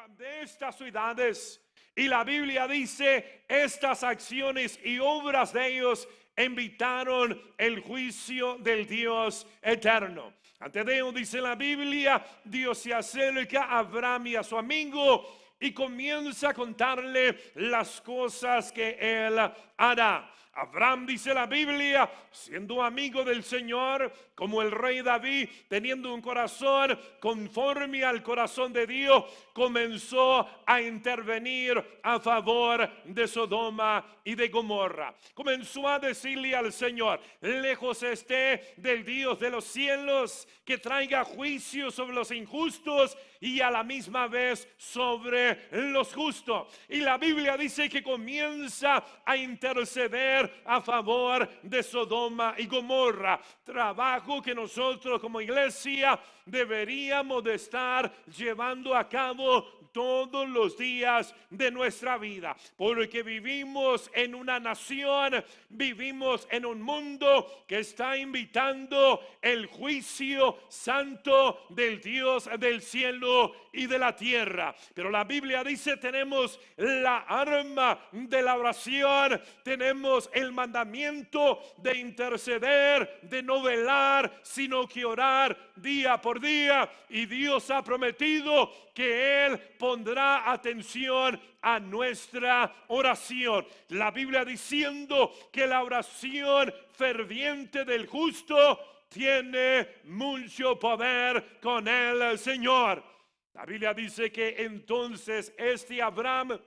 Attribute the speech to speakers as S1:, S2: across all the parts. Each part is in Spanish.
S1: de estas ciudades. Y la Biblia dice, estas acciones y obras de ellos evitaron el juicio del Dios eterno. Ante Dios, dice la Biblia, Dios se acerca a Abraham y a su amigo y comienza a contarle las cosas que él hará. Abraham, dice la Biblia, siendo amigo del Señor, como el rey David, teniendo un corazón conforme al corazón de Dios, comenzó a intervenir a favor de Sodoma y de Gomorra. Comenzó a decirle al Señor, lejos esté del Dios de los cielos, que traiga juicio sobre los injustos y a la misma vez sobre los justos. Y la Biblia dice que comienza a interceder a favor de Sodoma y Gomorra. Trabajo que nosotros como iglesia deberíamos de estar llevando a cabo todos los días de nuestra vida, porque vivimos en una nación, vivimos en un mundo que está invitando el juicio santo del Dios del cielo y de la tierra. Pero la Biblia dice, tenemos la arma de la oración, tenemos el mandamiento de interceder, de no velar, sino que orar día por día, y Dios ha prometido que Él pondrá atención a nuestra oración. La Biblia diciendo que la oración ferviente del justo tiene mucho poder con el Señor. La Biblia dice que entonces Abraham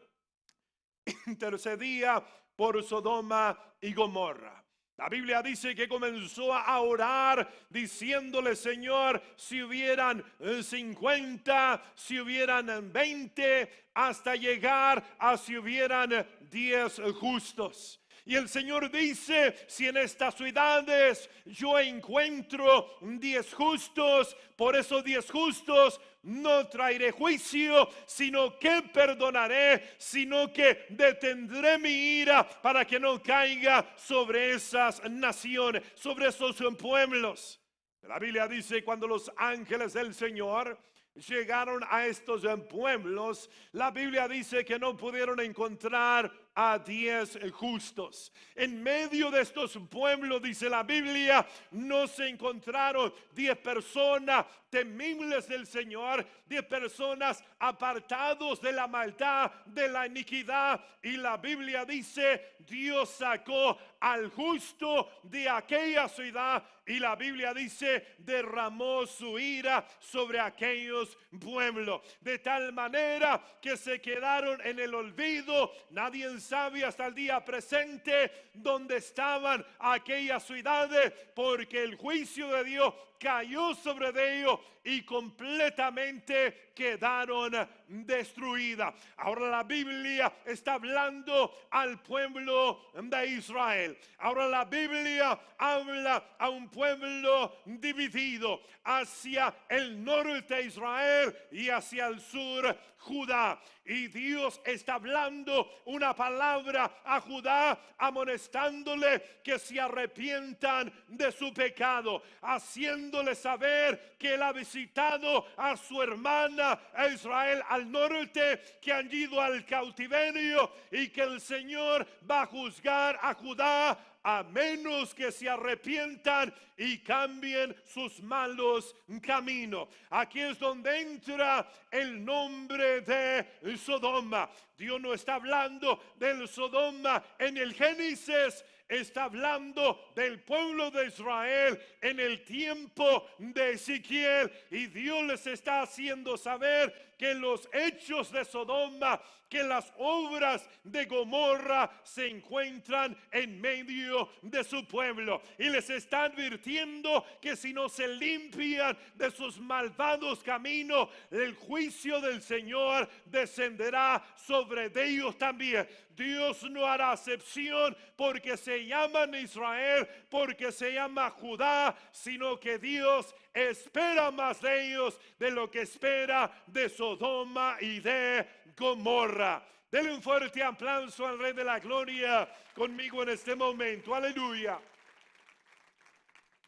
S1: intercedía por Sodoma y Gomorra. La Biblia dice que comenzó a orar diciéndole, Señor, si hubieran 50, si hubieran 20, hasta llegar a si hubieran 10 justos. Y el Señor dice, si en estas ciudades yo encuentro 10 justos, por esos 10 justos no traeré juicio, sino que perdonaré, sino que detendré mi ira para que no caiga sobre esas naciones, sobre esos pueblos. La Biblia dice, cuando los ángeles del Señor llegaron a estos pueblos, la Biblia dice que no pudieron encontrar a 10 justos. En medio de estos pueblos, dice la Biblia, no se encontraron 10 personas temibles del Señor, 10 personas apartados de la maldad, de la iniquidad. Y la Biblia dice, Dios sacó al justo de aquella ciudad, y la Biblia dice, derramó su ira sobre aquellos pueblos, de tal manera que se quedaron en el olvido. Nadie sabe hasta el día presente dónde estaban aquellas ciudades, porque el juicio de Dios cayó sobre ellos y completamente quedaron destruidas. Ahora la Biblia está hablando al pueblo de Israel. Ahora la Biblia habla a un pueblo dividido hacia el norte Israel y hacia el sur Judá. Y Dios está hablando una palabra a Judá, amonestándole que se arrepientan de su pecado, haciéndole saber que él ha visitado a su hermana a Israel al norte, que han ido al cautiverio, y que el Señor va a juzgar a Judá a menos que se arrepientan y cambien sus malos caminos. Aquí es donde entra el nombre de Sodoma. Dios no está hablando del Sodoma en el Génesis, está hablando del pueblo de Israel en el tiempo de Ezequiel, y Dios les está haciendo saber que los hechos de Sodoma, que las obras de Gomorra se encuentran en medio de su pueblo, y les está advirtiendo que si no se limpian de sus malvados caminos, el juicio del Señor descenderá sobre ellos también. Dios no hará excepción porque se llaman Israel, porque se llama Judá, sino que Dios espera más de ellos de lo que espera de Sodoma y de Gomorra. Denle un fuerte aplauso al Rey de la Gloria conmigo en este momento. Aleluya.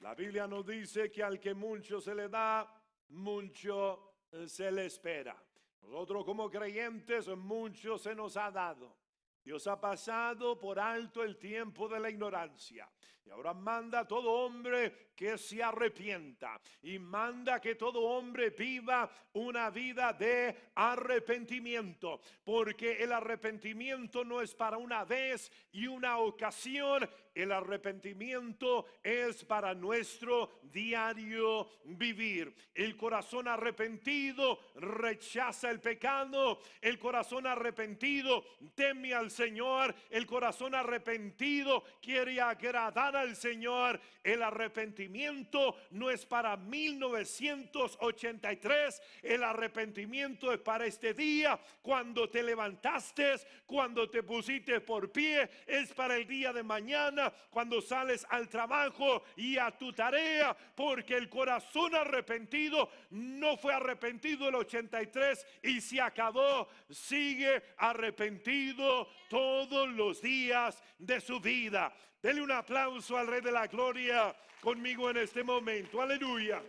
S1: La Biblia nos dice que al que mucho se le da, mucho se le espera. Nosotros como creyentes, mucho se nos ha dado. Dios ha pasado por alto el tiempo de la ignorancia. Y ahora manda a todo hombre que se arrepienta. Y manda que todo hombre viva una vida de arrepentimiento. Porque el arrepentimiento no es para una vez y una ocasión. El arrepentimiento es para nuestro diario vivir. El corazón arrepentido rechaza el pecado. El corazón arrepentido teme al Señor. El corazón arrepentido quiere agradar al Señor. El arrepentimiento no es para 1983. El arrepentimiento es para este día, cuando te levantaste, cuando te pusiste por pie. Es para el día de mañana, cuando sales al trabajo y a tu tarea, porque el corazón arrepentido no fue arrepentido el 83 y se acabó. Sigue arrepentido todos los días de su vida. Dele un aplauso al Rey de la Gloria conmigo en este momento. Aleluya.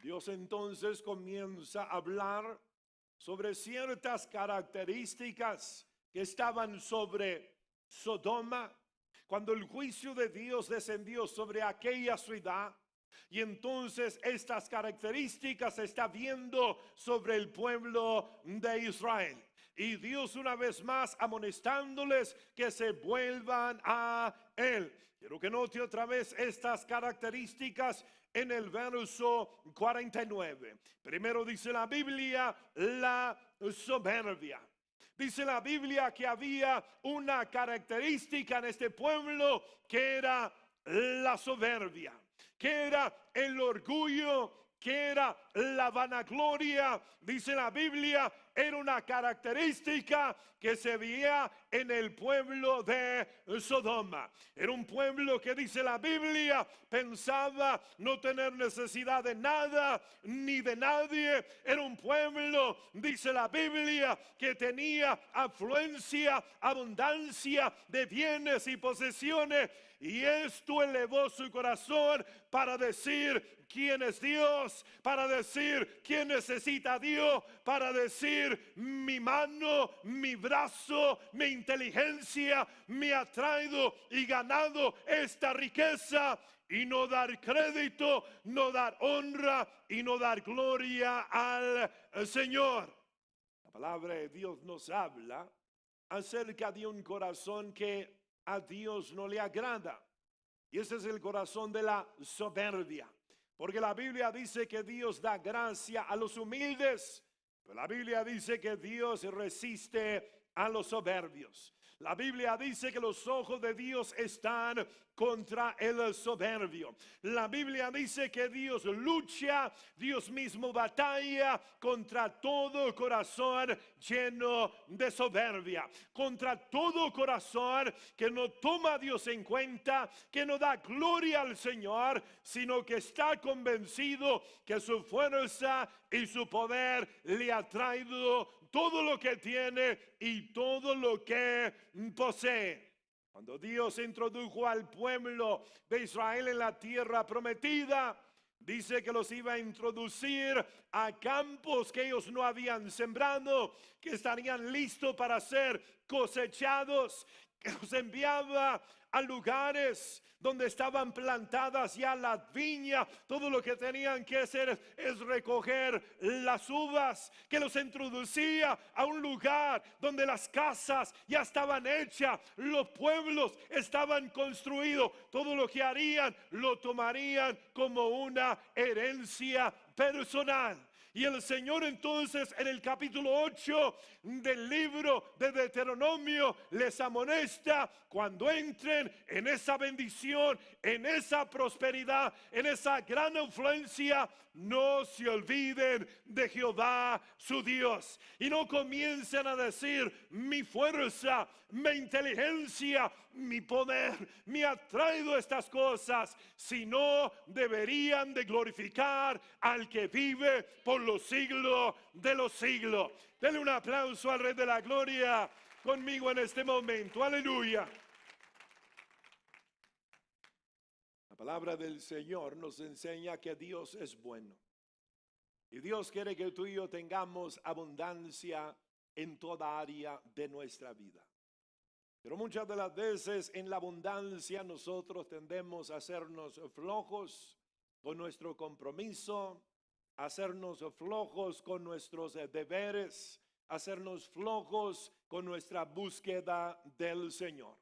S1: Dios entonces comienza a hablar sobre ciertas características que estaban sobre Sodoma, cuando el juicio de Dios descendió sobre aquella ciudad. Y entonces estas características se está viendo sobre el pueblo de Israel. Y Dios una vez más amonestándoles que se vuelvan a Él. Quiero que note otra vez estas características en el verso 49. Primero dice la Biblia, la soberbia. Dice la Biblia que había una característica en este pueblo que era la soberbia, que era el orgullo, que era la vanagloria. Dice la Biblia, era una característica que se veía en el pueblo de Sodoma. Era un pueblo que, dice la Biblia, pensaba no tener necesidad de nada ni de nadie. Era un pueblo, dice la Biblia, que tenía afluencia, abundancia de bienes y posesiones. Y esto elevó su corazón para decir quién es Dios, para decir quién necesita a Dios, para decir mi mano, mi brazo, mi inteligencia me ha traído y ganado esta riqueza. Y no dar crédito, no dar honra y no dar gloria al Señor. La palabra de Dios nos habla acerca de un corazón que a Dios no le agrada. Y ese es el corazón de la soberbia. Porque la Biblia dice que Dios da gracia a los humildes, pero la Biblia dice que Dios resiste a los soberbios. La Biblia dice que los ojos de Dios están contra el soberbio. La Biblia dice que Dios lucha, Dios mismo batalla contra todo corazón lleno de soberbia, contra todo corazón que no toma a Dios en cuenta, que no da gloria al Señor, sino que está convencido que su fuerza y su poder le ha traído todo lo que tiene y todo lo que posee. Cuando Dios introdujo al pueblo de Israel en la tierra prometida, dice que los iba a introducir a campos que ellos no habían sembrado, que estarían listos para ser cosechados, que los enviaba a lugares donde estaban plantadas ya las viñas. Todo lo que tenían que hacer es recoger las uvas, que los introducía a un lugar donde las casas ya estaban hechas, los pueblos estaban construidos. Todo lo que harían lo tomarían como una herencia personal. Y el Señor entonces en el capítulo 8 del libro de Deuteronomio les amonesta: cuando entren en esa bendición, en esa prosperidad, en esa gran influencia, no se olviden de Jehová su Dios. Y no comiencen a decir mi fuerza, mi inteligencia, mi poder me ha traído estas cosas, sino deberían de glorificar al que vive por los siglos de los siglos. Denle un aplauso al Rey de la Gloria conmigo en este momento. Aleluya. La palabra del Señor nos enseña que Dios es bueno. Y Dios quiere que tú y yo tengamos abundancia en toda área de nuestra vida. Pero muchas de las veces en la abundancia nosotros tendemos a hacernos flojos con nuestro compromiso, a hacernos flojos con nuestros deberes, a hacernos flojos con nuestra búsqueda del Señor.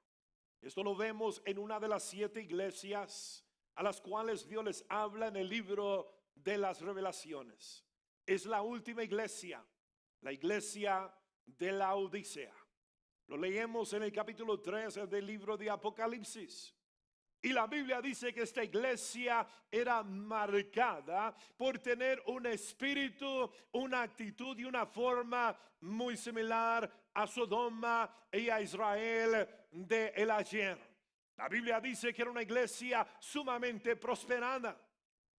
S1: Esto lo vemos en una de las 7 iglesias a las cuales Dios les habla en el libro de las Revelaciones. Es la última iglesia, la iglesia de la Odisea. Lo leemos en el capítulo 3 del libro de Apocalipsis. Y la Biblia dice que esta iglesia era marcada por tener un espíritu, una actitud y una forma muy similar a Sodoma y a Israel de el ayer. La Biblia dice que era una iglesia sumamente prosperada,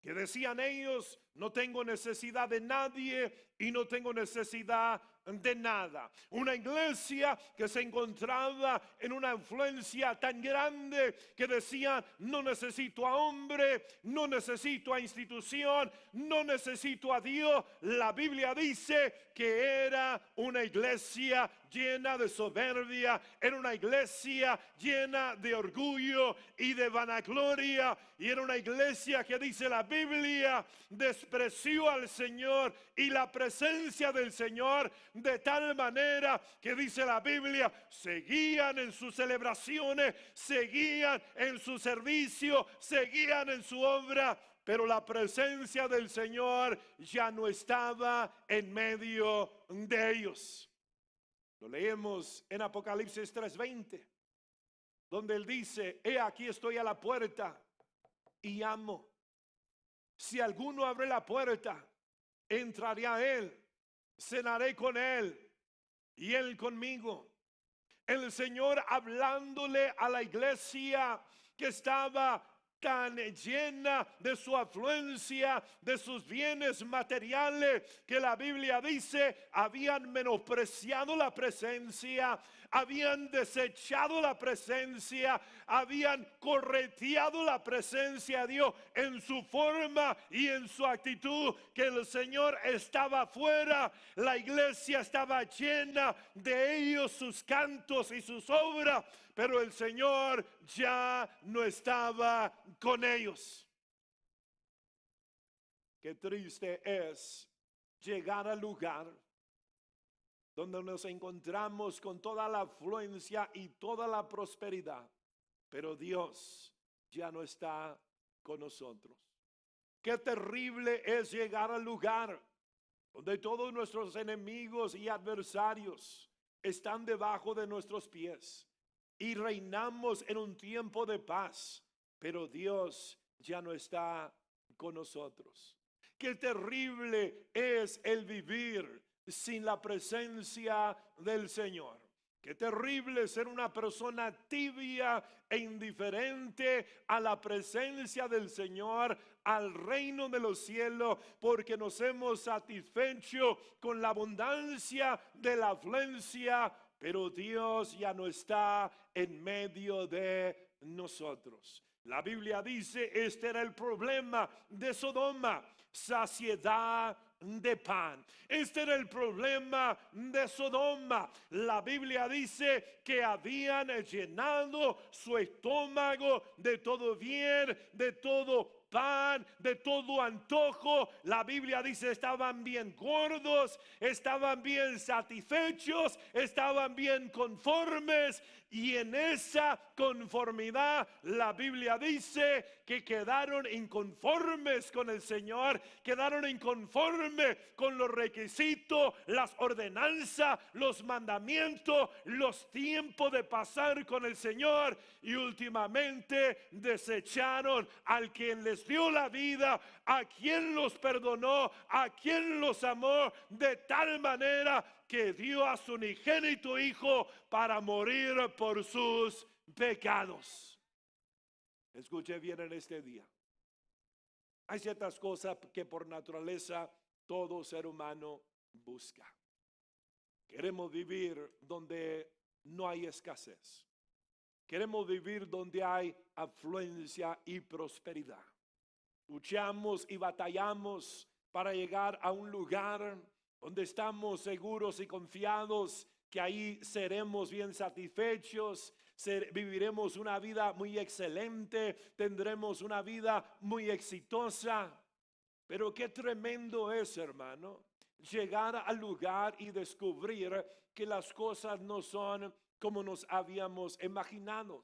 S1: que decían ellos: no tengo necesidad de nadie y no tengo necesidad de nada. Una iglesia que se encontraba en una influencia tan grande que decían: no necesito a hombre, no necesito a institución, no necesito a Dios. La Biblia dice que era una iglesia llena de soberbia, era una iglesia llena de orgullo y de vanagloria, y era una iglesia que, dice la Biblia, despreció al Señor y la presencia del Señor, de tal manera que, dice la Biblia, seguían en sus celebraciones, seguían en su servicio, seguían en su obra, pero la presencia del Señor ya no estaba en medio de ellos. Lo leemos en Apocalipsis 3:20, donde él dice: he aquí estoy a la puerta y llamo. Si alguno abre la puerta, entraré a él, cenaré con él y él conmigo. El Señor hablándole a la iglesia que estaba tan llena de su afluencia, de sus bienes materiales, que la Biblia dice habían menospreciado la presencia, habían desechado la presencia, habían correteado la presencia de Dios en su forma y en su actitud, que el Señor estaba afuera, la iglesia estaba llena de ellos, sus cantos y sus obras, pero el Señor ya no estaba con ellos. Qué triste es llegar al lugar donde nos encontramos con toda la afluencia y toda la prosperidad, pero Dios ya no está con nosotros. Qué terrible es llegar al lugar donde todos nuestros enemigos y adversarios están debajo de nuestros pies y reinamos en un tiempo de paz, pero Dios ya no está con nosotros. Qué terrible es el vivir sin la presencia del Señor. Qué terrible ser una persona tibia e indiferente a la presencia del Señor, al reino de los cielos, porque nos hemos satisfecho con la abundancia de la afluencia, pero Dios ya no está en medio de nosotros. La Biblia dice: este era el problema de Sodoma, saciedad de pan. Este era el problema de Sodoma. La Biblia dice que habían llenado su estómago de todo bien, de todo pan, de todo antojo. La Biblia dice: estaban bien gordos, estaban bien satisfechos, estaban bien conformes, y en esa conformidad la Biblia dice que quedaron inconformes con el Señor, quedaron inconformes con los requisitos, las ordenanzas, los mandamientos, los tiempos de pasar con el Señor, y últimamente desecharon al quien les dio la vida, a quien los perdonó, a quien los amó, de tal manera que dio a su unigénito Hijo para morir por sus pecados. Escuche bien en este día. Hay ciertas cosas que por naturaleza todo ser humano busca. Queremos vivir donde no hay escasez. Queremos vivir donde hay afluencia y prosperidad. Luchamos y batallamos para llegar a un lugar donde estamos seguros y confiados que ahí seremos bien satisfechos, viviremos una vida muy excelente, tendremos una vida muy exitosa. Pero qué tremendo es, hermano, llegar al lugar y descubrir que las cosas no son como nos habíamos imaginado.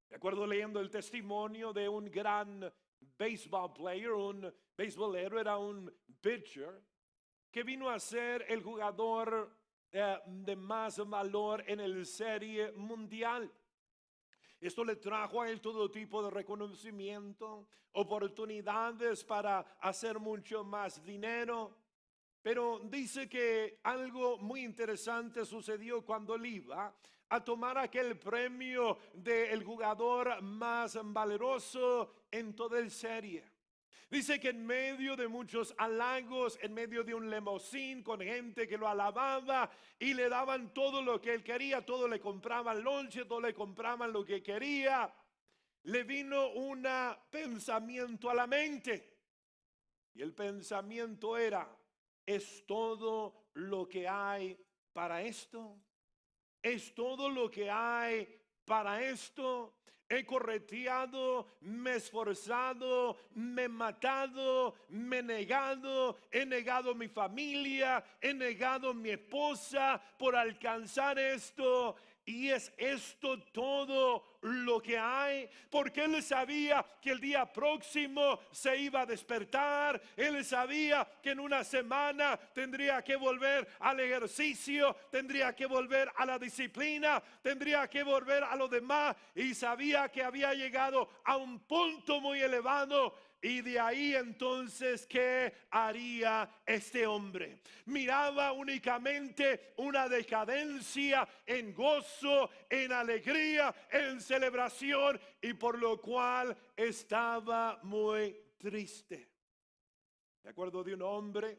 S1: Recuerdo leyendo el testimonio de un gran baseball player, un beisbolero, era un pitcher, que vino a ser el jugador de más valor en el serie mundial. Esto le trajo a él todo tipo de reconocimiento, oportunidades para hacer mucho más dinero. Pero dice que algo muy interesante sucedió cuando él iba a tomar aquel premio del jugador más valeroso en toda el serie. Dice que en medio de muchos halagos, en medio de un limusín con gente que lo alababa y le daban todo lo que él quería, todo le compraban lonche, todo le compraban lo que quería, le vino un pensamiento a la mente. Y el pensamiento era: ¿es todo lo que hay para esto? ¿Es todo lo que hay para esto? He correteado, me he esforzado, me he matado, me he negado mi familia, he negado mi esposa por alcanzar esto. Y es esto todo lo que hay, porque él sabía que el día próximo se iba a despertar. Él sabía que en una semana tendría que volver al ejercicio, tendría que volver a la disciplina, tendría que volver a lo demás, y sabía que había llegado a un punto muy elevado. Y de ahí entonces, ¿qué haría este hombre? Miraba únicamente una decadencia en gozo, en alegría, en celebración, y por lo cual estaba muy triste. Me acuerdo de un hombre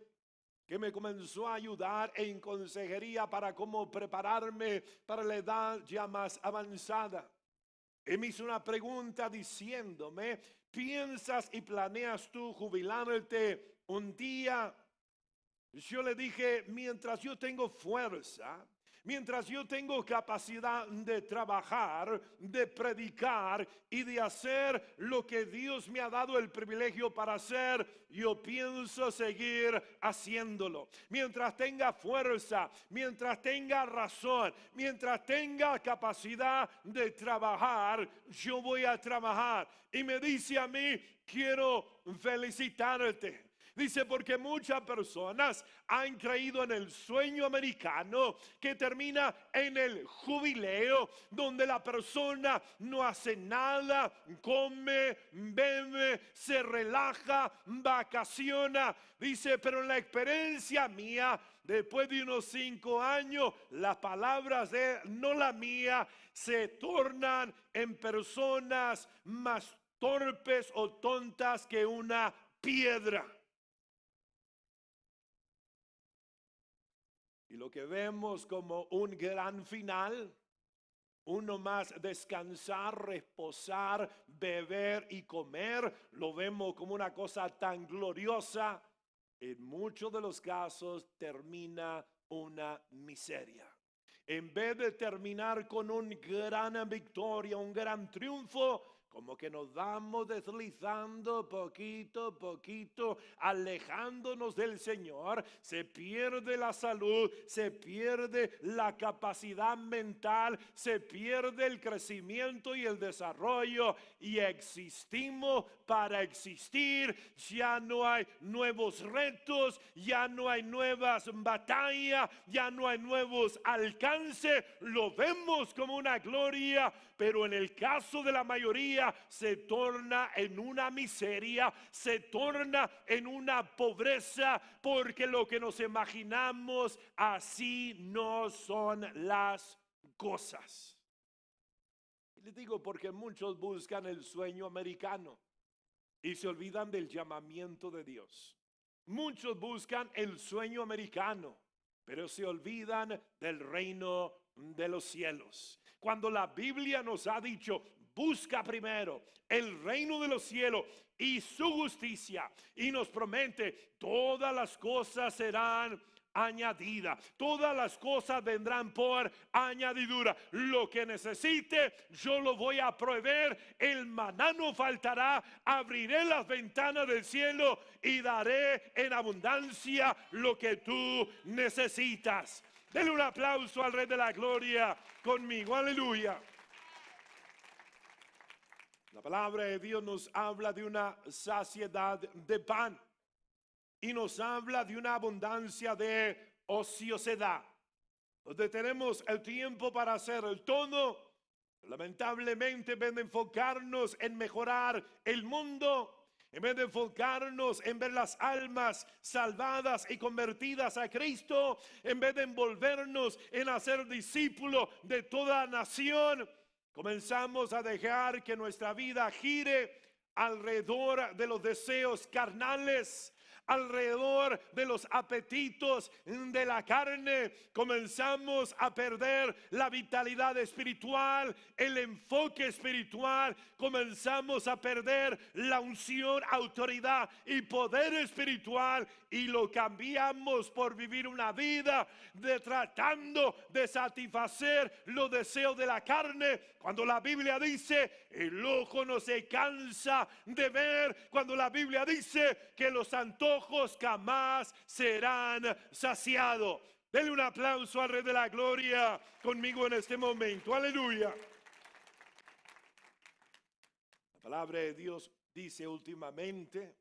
S1: que me comenzó a ayudar en consejería para cómo prepararme para la edad ya más avanzada. Y me hizo una pregunta diciéndome: ¿piensas y planeas tú jubilarte un día? Yo le dije: mientras yo tengo fuerza, mientras yo tengo capacidad de trabajar, de predicar y de hacer lo que Dios me ha dado el privilegio para hacer, yo pienso seguir haciéndolo. Mientras tenga fuerza, mientras tenga razón, mientras tenga capacidad de trabajar, yo voy a trabajar. Y me dice a mí: quiero felicitarte. Dice, porque muchas personas han creído en el sueño americano que termina en el jubileo, donde la persona no hace nada, come, bebe, se relaja, vacaciona. Dice, pero en la experiencia mía, después de unos 5 años, las palabras de no la mía se tornan en personas más torpes o tontas que una piedra. Y lo que vemos como un gran final, uno más descansar, reposar, beber y comer, lo vemos como una cosa tan gloriosa, en muchos de los casos termina una miseria. En vez de terminar con una gran victoria, un gran triunfo, como que nos vamos deslizando poquito a poquito, alejándonos del Señor. Se pierde la salud, se pierde la capacidad mental, se pierde el crecimiento y el desarrollo, y existimos para existir. Ya no hay nuevos retos, ya no hay nuevas batallas, ya no hay nuevos alcances. Lo vemos como una gloria, pero en el caso de la mayoría se torna en una miseria, se torna en una pobreza, porque lo que nos imaginamos, así no son las cosas. Y les digo porque muchos buscan el sueño americano y se olvidan del llamamiento de Dios. Muchos buscan el sueño americano, pero se olvidan del reino de los cielos. Cuando la Biblia nos ha dicho: busca primero el reino de los cielos y su justicia, y nos promete todas las cosas serán añadida. Todas las cosas vendrán por añadidura. Lo que necesite, yo lo voy a proveer. El maná no faltará. Abriré las ventanas del cielo y daré en abundancia lo que tú necesitas. Denle un aplauso al Rey de la Gloria conmigo. Aleluya. La palabra de Dios nos habla de una saciedad de pan. Y nos habla de una abundancia de ociosidad, donde tenemos el tiempo para hacer el todo. Lamentablemente, en vez de enfocarnos en mejorar el mundo, en vez de enfocarnos en ver las almas salvadas y convertidas a Cristo, en vez de envolvernos en hacer discípulos de toda nación, comenzamos a dejar que nuestra vida gire alrededor de los deseos carnales, alrededor de los apetitos de la carne. Comenzamos a perder la vitalidad espiritual, el enfoque espiritual. Comenzamos a perder la unción, autoridad y poder espiritual, y lo cambiamos por vivir una vida de tratando de satisfacer los deseos de la carne, cuando la Biblia dice el ojo no se cansa de ver, cuando la Biblia dice que los antojos jamás serán saciados. Denle un aplauso al Rey de la Gloria conmigo en este momento. Aleluya. La palabra de Dios dice últimamente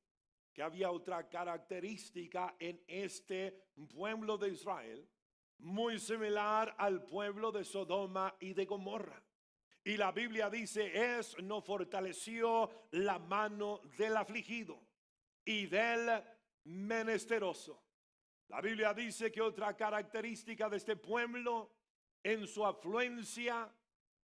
S1: que había otra característica en este pueblo de Israel, muy similar al pueblo de Sodoma y de Gomorra. Y la Biblia dice, no fortaleció la mano del afligido y del menesteroso. La Biblia dice que otra característica de este pueblo, en su afluencia,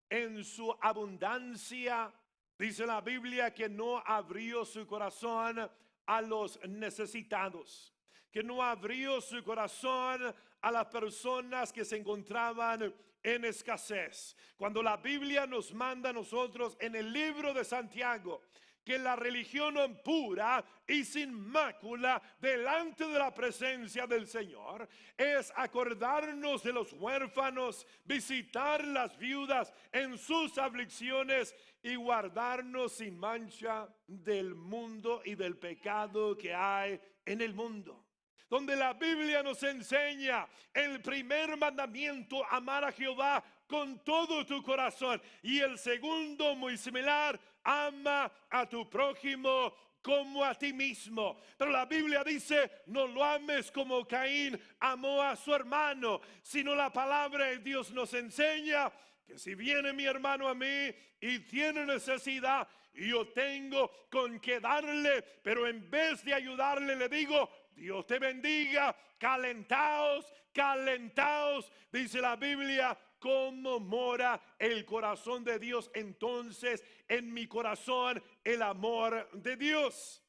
S1: en su abundancia, dice la Biblia que no abrió su corazón a los necesitados, que no abrió su corazón a las personas que se encontraban en escasez. Cuando la Biblia nos manda a nosotros en el libro de Santiago que la religión pura y sin mácula delante de la presencia del Señor es acordarnos de los huérfanos, visitar las viudas en sus aflicciones y guardarnos sin mancha del mundo y del pecado que hay en el mundo. Donde la Biblia nos enseña el primer mandamiento, amar a Jehová con todo tu corazón, y el segundo, muy similar, ama a tu prójimo como a ti mismo. Pero la Biblia dice, no lo ames como Caín amó a su hermano, sino la palabra de Dios nos enseña que si viene mi hermano a mí y tiene necesidad, y yo tengo con qué darle, pero en vez de ayudarle le digo, Dios te bendiga, calentaos, calentaos, dice la Biblia, cómo mora el corazón de Dios, entonces en mi corazón el amor de Dios.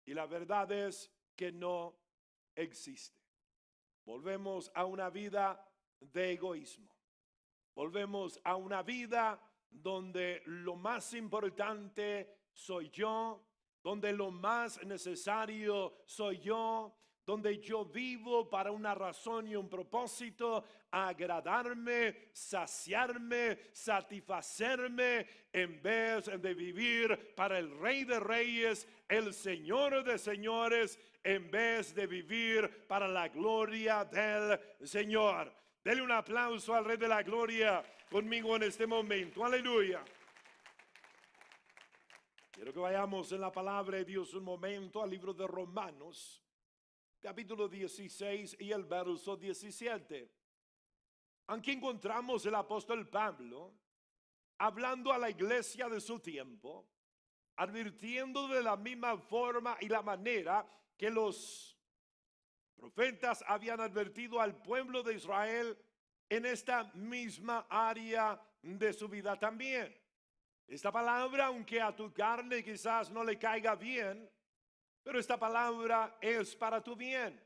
S1: Y la verdad es que no existe. Volvemos a una vida de egoísmo. Volvemos a una vida donde lo más importante soy yo, donde lo más necesario soy yo, donde yo vivo para una razón y un propósito, agradarme, saciarme, satisfacerme, en vez de vivir para el Rey de Reyes, el Señor de Señores, en vez de vivir para la gloria del Señor. Dele un aplauso al Rey de la Gloria conmigo en este momento. Aleluya. Quiero que vayamos en la palabra de Dios un momento al libro de Romanos, capítulo 16 y el verso 17. Aquí encontramos el apóstol Pablo hablando a la iglesia de su tiempo, advirtiendo de la misma forma y la manera que los profetas habían advertido al pueblo de Israel en esta misma área de su vida también. Esta palabra, aunque a tu carne quizás no le caiga bien, pero esta palabra es para tu bien.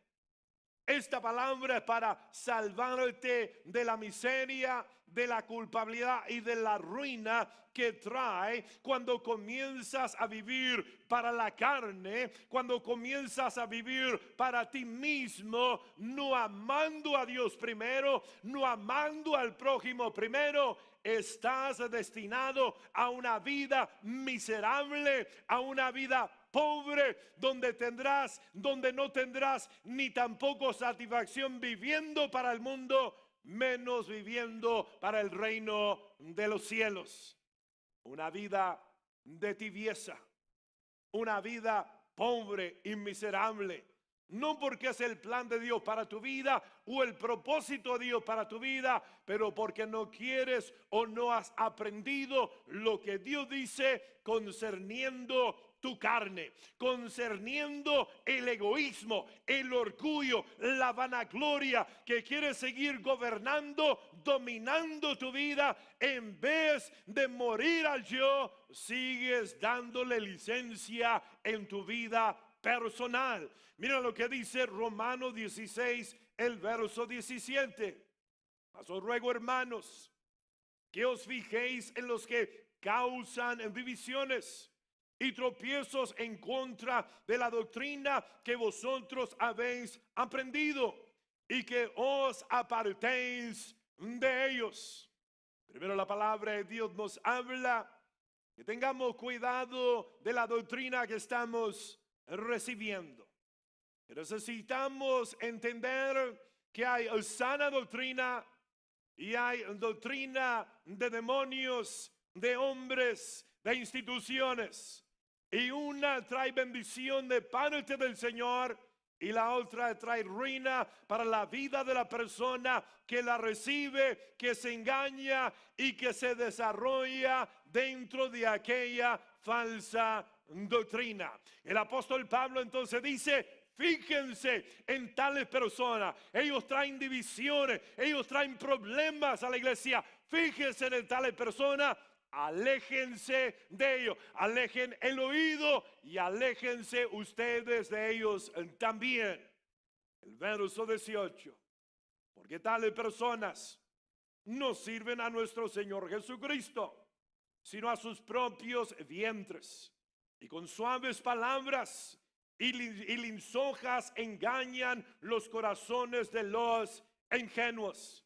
S1: Esta palabra es para salvarte de la miseria, de la culpabilidad y de la ruina que trae cuando comienzas a vivir para la carne, cuando comienzas a vivir para ti mismo, no amando a Dios primero, no amando al prójimo primero. Estás destinado a una vida miserable, a una vida pobre, donde no tendrás ni tampoco satisfacción viviendo para el mundo, menos viviendo para el reino de los cielos. Una vida de tibieza, una vida pobre y miserable. No porque es el plan de Dios para tu vida o el propósito de Dios para tu vida, pero porque no quieres o no has aprendido lo que Dios dice concerniendo tu carne, concerniendo el egoísmo, el orgullo, la vanagloria que quiere seguir gobernando, dominando tu vida. En vez de morir al yo, sigues dándole licencia en tu vida personal. Mira lo que dice Romanos 16, el verso 17. Mas os ruego, hermanos, que os fijéis en los que causan divisiones y tropiezos en contra de la doctrina que vosotros habéis aprendido, y que os apartéis de ellos. Primero, la palabra de Dios nos habla que tengamos cuidado de la doctrina que estamos recibiendo. Necesitamos entender que hay sana doctrina y hay doctrina de demonios, de hombres, de instituciones. Y una trae bendición de parte del Señor y la otra trae ruina para la vida de la persona que la recibe, que se engaña y que se desarrolla dentro de aquella falsa doctrina. El apóstol Pablo entonces dice: fíjense en tales personas. Ellos traen divisiones, ellos traen problemas a la iglesia. Fíjense en tales personas. Aléjense de ellos, alejen el oído y aléjense ustedes de ellos también. El verso 18. Porque tales personas no sirven a nuestro Señor Jesucristo, sino a sus propios vientres, y con suaves palabras y lisonjas engañan los corazones de los ingenuos.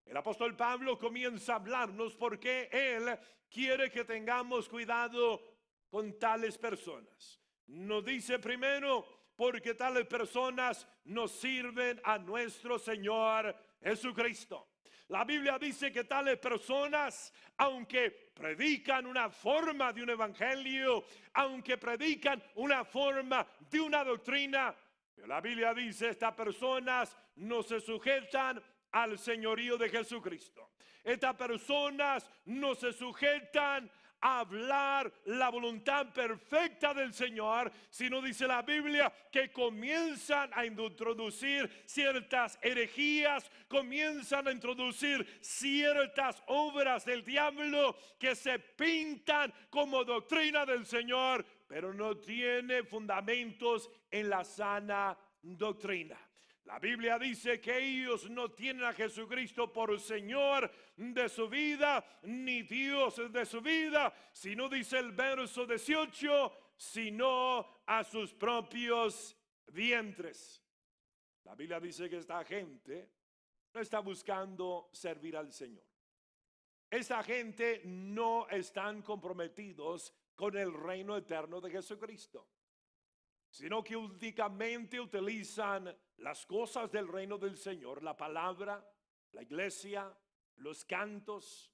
S1: El apóstol Pablo comienza a hablarnos porque él quiere que tengamos cuidado con tales personas. Nos dice primero, porque tales personas nos sirven a nuestro Señor Jesucristo. La Biblia dice que tales personas, aunque predican una forma de un evangelio, aunque predican una forma de una doctrina, la Biblia dice estas personas no se sujetan al señorío de Jesucristo. Estas personas no se sujetan a hablar la voluntad perfecta del Señor, sino dice la Biblia que comienzan a introducir ciertas herejías, comienzan a introducir ciertas obras del diablo que se pintan como doctrina del Señor, pero no tiene fundamentos en la sana doctrina. La Biblia dice que ellos no tienen a Jesucristo por Señor de su vida, ni Dios de su vida, sino dice el verso 18, sino a sus propios vientres. La Biblia dice que esta gente no está buscando servir al Señor. Esta gente no están comprometidos con el reino eterno de Jesucristo, sino que únicamente utilizan las cosas del reino del Señor, la palabra, la iglesia, los cantos.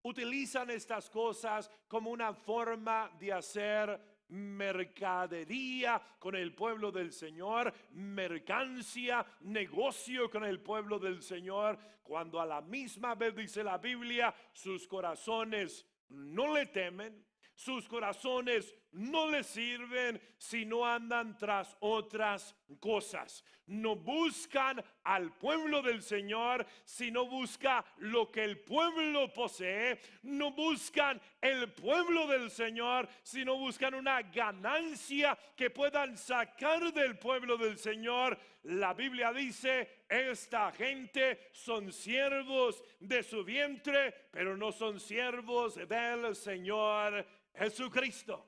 S1: Utilizan estas cosas como una forma de hacer mercadería con el pueblo del Señor, mercancía, negocio con el pueblo del Señor, cuando a la misma vez dice la Biblia, sus corazones no le temen, sus corazones no le sirven si no andan tras otras cosas. No buscan al pueblo del Señor si no busca lo que el pueblo posee. No buscan el pueblo del Señor si no buscan una ganancia que puedan sacar del pueblo del Señor. La Biblia dice, esta gente son siervos de su vientre, pero no son siervos del Señor Jesucristo.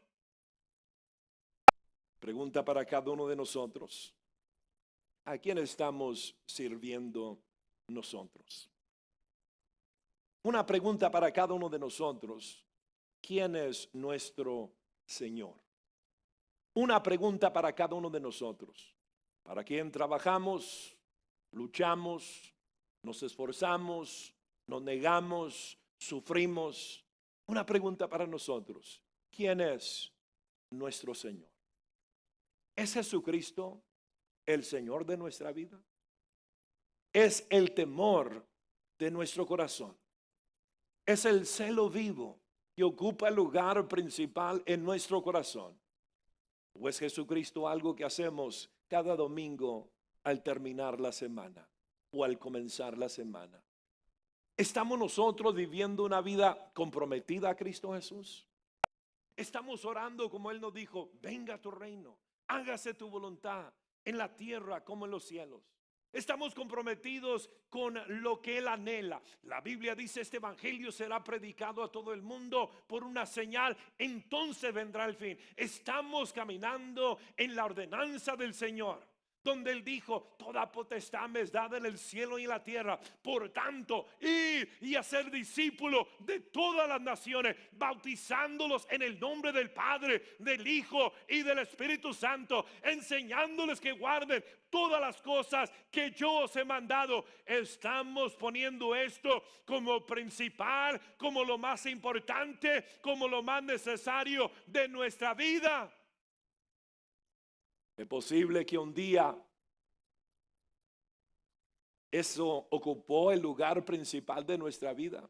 S1: Pregunta para cada uno de nosotros: ¿a quién estamos sirviendo nosotros? Una pregunta para cada uno de nosotros: ¿quién es nuestro Señor? Una pregunta para cada uno de nosotros: ¿para quién trabajamos, luchamos, nos esforzamos, nos negamos, sufrimos? Una pregunta para nosotros: ¿quién es nuestro Señor? ¿Es Jesucristo el Señor de nuestra vida? ¿Es el temor de nuestro corazón? ¿Es el celo vivo que ocupa el lugar principal en nuestro corazón? ¿O es Jesucristo algo que hacemos cada domingo al terminar la semana o al comenzar la semana? ¿Estamos nosotros viviendo una vida comprometida a Cristo Jesús? ¿Estamos orando como Él nos dijo: venga tu reino, hágase tu voluntad en la tierra como en los cielos? Estamos comprometidos con lo que Él anhela. La Biblia dice: este evangelio será predicado a todo el mundo por una señal, entonces vendrá el fin. Estamos caminando en la ordenanza del Señor, donde Él dijo: toda potestad me es dada en el cielo y en la tierra. Por tanto, ir y hacer discípulos de todas las naciones, bautizándolos en el nombre del Padre, del Hijo y del Espíritu Santo, enseñándoles que guarden todas las cosas que yo os he mandado. Estamos poniendo esto como principal, como lo más importante, como lo más necesario de nuestra vida. Es posible que un día eso ocupó el lugar principal de nuestra vida,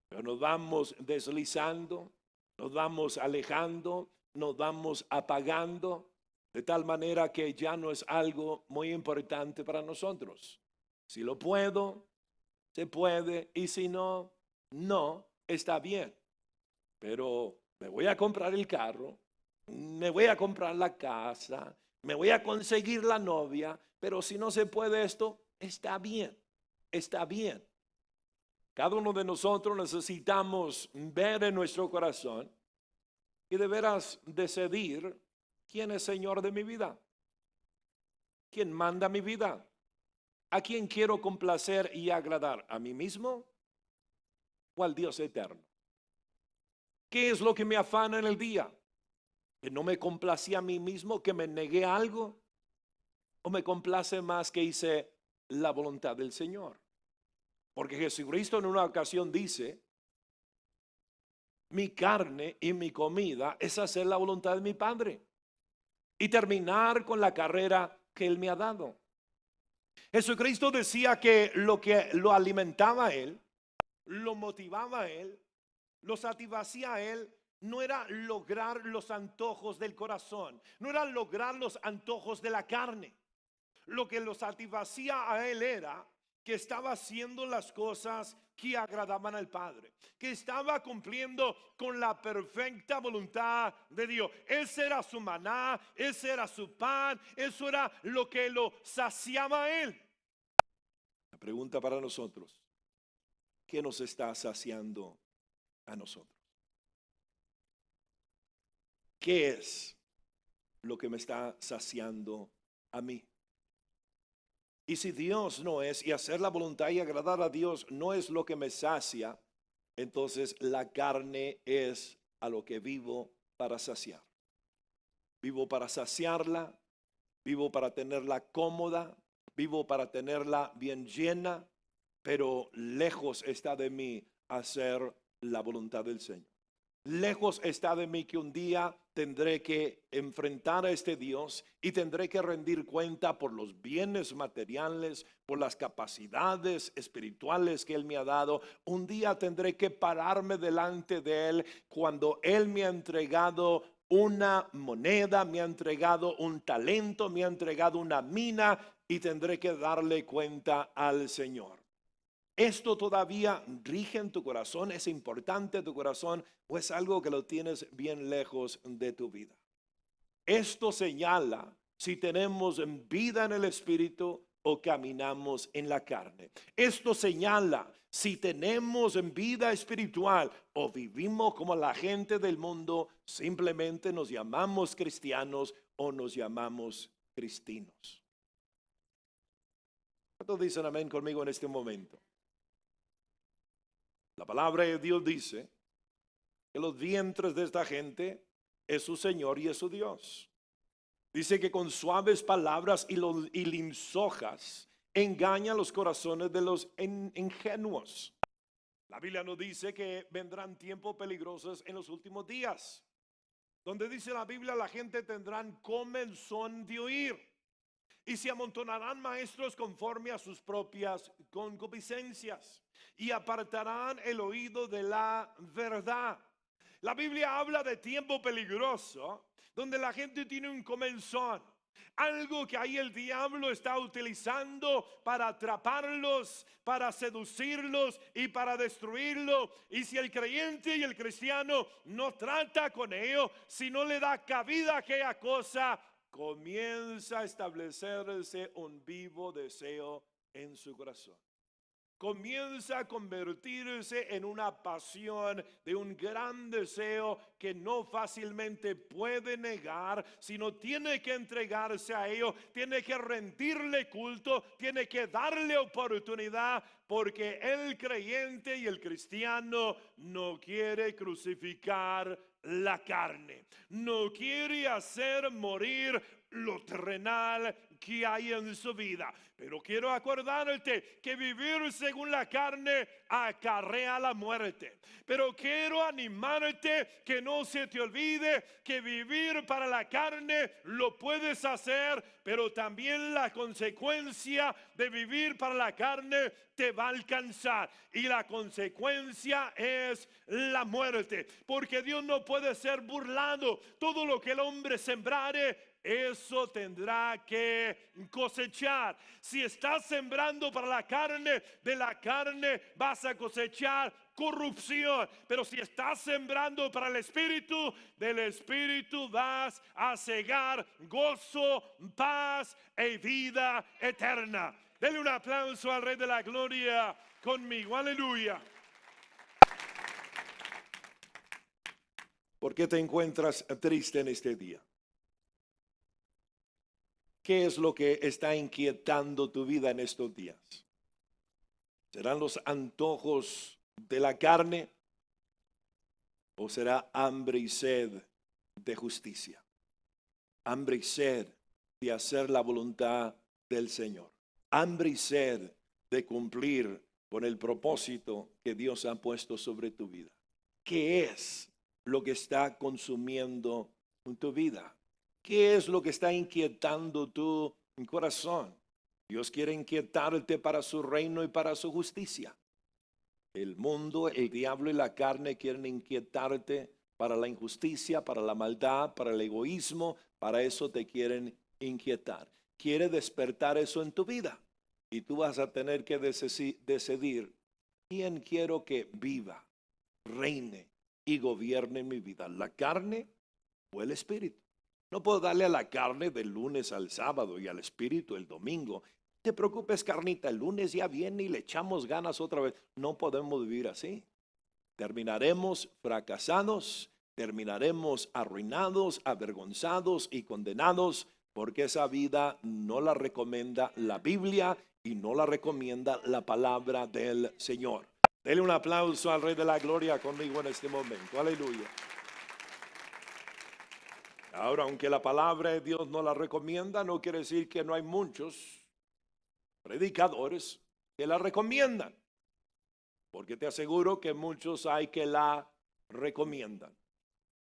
S1: pero nos vamos deslizando, nos vamos alejando, nos vamos apagando, de tal manera que ya no es algo muy importante para nosotros. Si lo puedo, se puede, y si no, no, está bien. Pero me voy a comprar el carro, me voy a comprar la casa, me voy a conseguir la novia, pero si no se puede esto, está bien, está bien. Cada uno de nosotros necesitamos ver en nuestro corazón y de veras decidir quién es Señor de mi vida, quién manda mi vida, a quién quiero complacer y agradar, a mí mismo o al Dios eterno. ¿Qué es lo que me afana en el día? ¿Que no me complací a mí mismo, que me negué a algo? ¿O me complace más que hice la voluntad del Señor? Porque Jesucristo en una ocasión dice: mi carne y mi comida es hacer la voluntad de mi Padre y terminar con la carrera que Él me ha dado. Jesucristo decía que lo alimentaba a Él, lo motivaba a Él, lo satisfacía a Él, no era lograr los antojos del corazón, no era lograr los antojos de la carne. Lo que lo satisfacía a Él era que estaba haciendo las cosas que agradaban al Padre, que estaba cumpliendo con la perfecta voluntad de Dios. Ese era su maná, ese era su pan, eso era lo que lo saciaba a Él. La pregunta para nosotros: ¿qué nos está saciando a nosotros? ¿Qué es lo que me está saciando a mí? Y si Dios no es, y hacer la voluntad y agradar a Dios no es lo que me sacia, entonces la carne es a lo que vivo para saciar. Vivo para saciarla, vivo para tenerla cómoda, vivo para tenerla bien llena, pero lejos está de mí hacer la voluntad del Señor. Lejos está de mí que un día tendré que enfrentar a este Dios y tendré que rendir cuenta por los bienes materiales, por las capacidades espirituales que Él me ha dado. Un día tendré que pararme delante de Él cuando Él me ha entregado una moneda, me ha entregado un talento, me ha entregado una mina y tendré que darle cuenta al Señor. ¿Esto todavía rige en tu corazón? ¿Es importante tu corazón o es algo que lo tienes bien lejos de tu vida? Esto señala si tenemos vida en el Espíritu o caminamos en la carne. Esto señala si tenemos vida espiritual o vivimos como la gente del mundo, simplemente nos llamamos cristianos o nos llamamos cristinos. ¿Cuántos dicen amén conmigo en este momento? La palabra de Dios dice que los vientres de esta gente es su Señor y es su Dios. Dice que con suaves palabras y lisonjas engaña los corazones de los ingenuos. La Biblia nos dice que vendrán tiempos peligrosos en los últimos días. Donde dice la Biblia, la gente tendrán comezón de oír y se amontonarán maestros conforme a sus propias concupiscencias y apartarán el oído de la verdad. La Biblia habla de tiempo peligroso donde la gente tiene un comezón, algo que ahí el diablo está utilizando para atraparlos, para seducirlos y para destruirlo. Y si el creyente y el cristiano no trata con ello, si no le da cabida a aquella cosa, comienza a establecerse un vivo deseo en su corazón. Comienza a convertirse en una pasión de un gran deseo que no fácilmente puede negar, sino tiene que entregarse a ello, tiene que rendirle culto, tiene que darle oportunidad, porque el creyente y el cristiano no quiere crucificar la carne, no quiere hacer morir lo terrenal que hay en su vida. Pero quiero acordarte que vivir según la carne acarrea la muerte. Pero quiero animarte que no se te olvide que vivir para la carne lo puedes hacer, pero también la consecuencia de vivir para la carne te va a alcanzar. Y la consecuencia es la muerte. Porque Dios no puede ser burlado. Todo lo que el hombre sembrare, eso tendrá que cosechar. Si estás sembrando para la carne, de la carne vas a cosechar corrupción. Pero si estás sembrando para el Espíritu, del Espíritu vas a segar gozo, paz y vida eterna. Denle un aplauso al Rey de la Gloria conmigo. Aleluya. ¿Por qué te encuentras triste en este día? ¿Qué es lo que está inquietando tu vida en estos días? ¿Serán los antojos de la carne o será hambre y sed de justicia? Hambre y sed de hacer la voluntad del Señor. Hambre y sed de cumplir con el propósito que Dios ha puesto sobre tu vida. ¿Qué es lo que está consumiendo tu vida? ¿Qué es lo que está inquietando tu corazón? Dios quiere inquietarte para su reino y para su justicia. El mundo, el diablo y la carne quieren inquietarte para la injusticia, para la maldad, para el egoísmo. Para eso te quieren inquietar. Quiere despertar eso en tu vida. Y tú vas a tener que decidir quién quiero que viva, reine y gobierne mi vida, la carne o el espíritu. No puedo darle a la carne del lunes al sábado y al espíritu el domingo. Te preocupes, carnita, el lunes ya viene y le echamos ganas otra vez. No podemos vivir así. Terminaremos fracasados, terminaremos arruinados, avergonzados y condenados, porque esa vida no la recomienda la Biblia y no la recomienda la palabra del Señor. Dele un aplauso al Rey de la Gloria conmigo en este momento. Aleluya. Ahora, aunque la palabra de Dios no la recomienda, no quiere decir que no hay muchos predicadores que la recomiendan. Porque te aseguro que muchos hay que la recomiendan.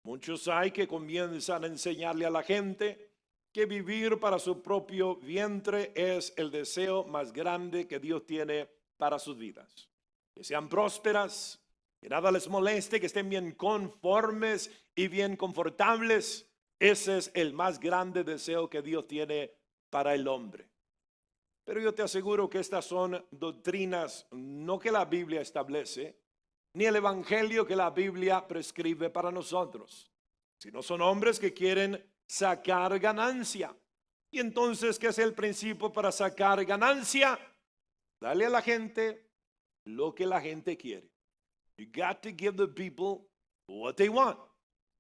S1: Muchos hay que comienzan a enseñarle a la gente que vivir para su propio vientre es el deseo más grande que Dios tiene para sus vidas. Que sean prósperas, que nada les moleste, que estén bien conformes y bien confortables. Ese es el más grande deseo que Dios tiene para el hombre. Pero yo te aseguro que estas son doctrinas no que la Biblia establece, ni el evangelio que la Biblia prescribe para nosotros, sino son hombres que quieren sacar ganancia. Y entonces, ¿qué es el principio para sacar ganancia? Dale a la gente lo que la gente quiere. You got to give the people what they want.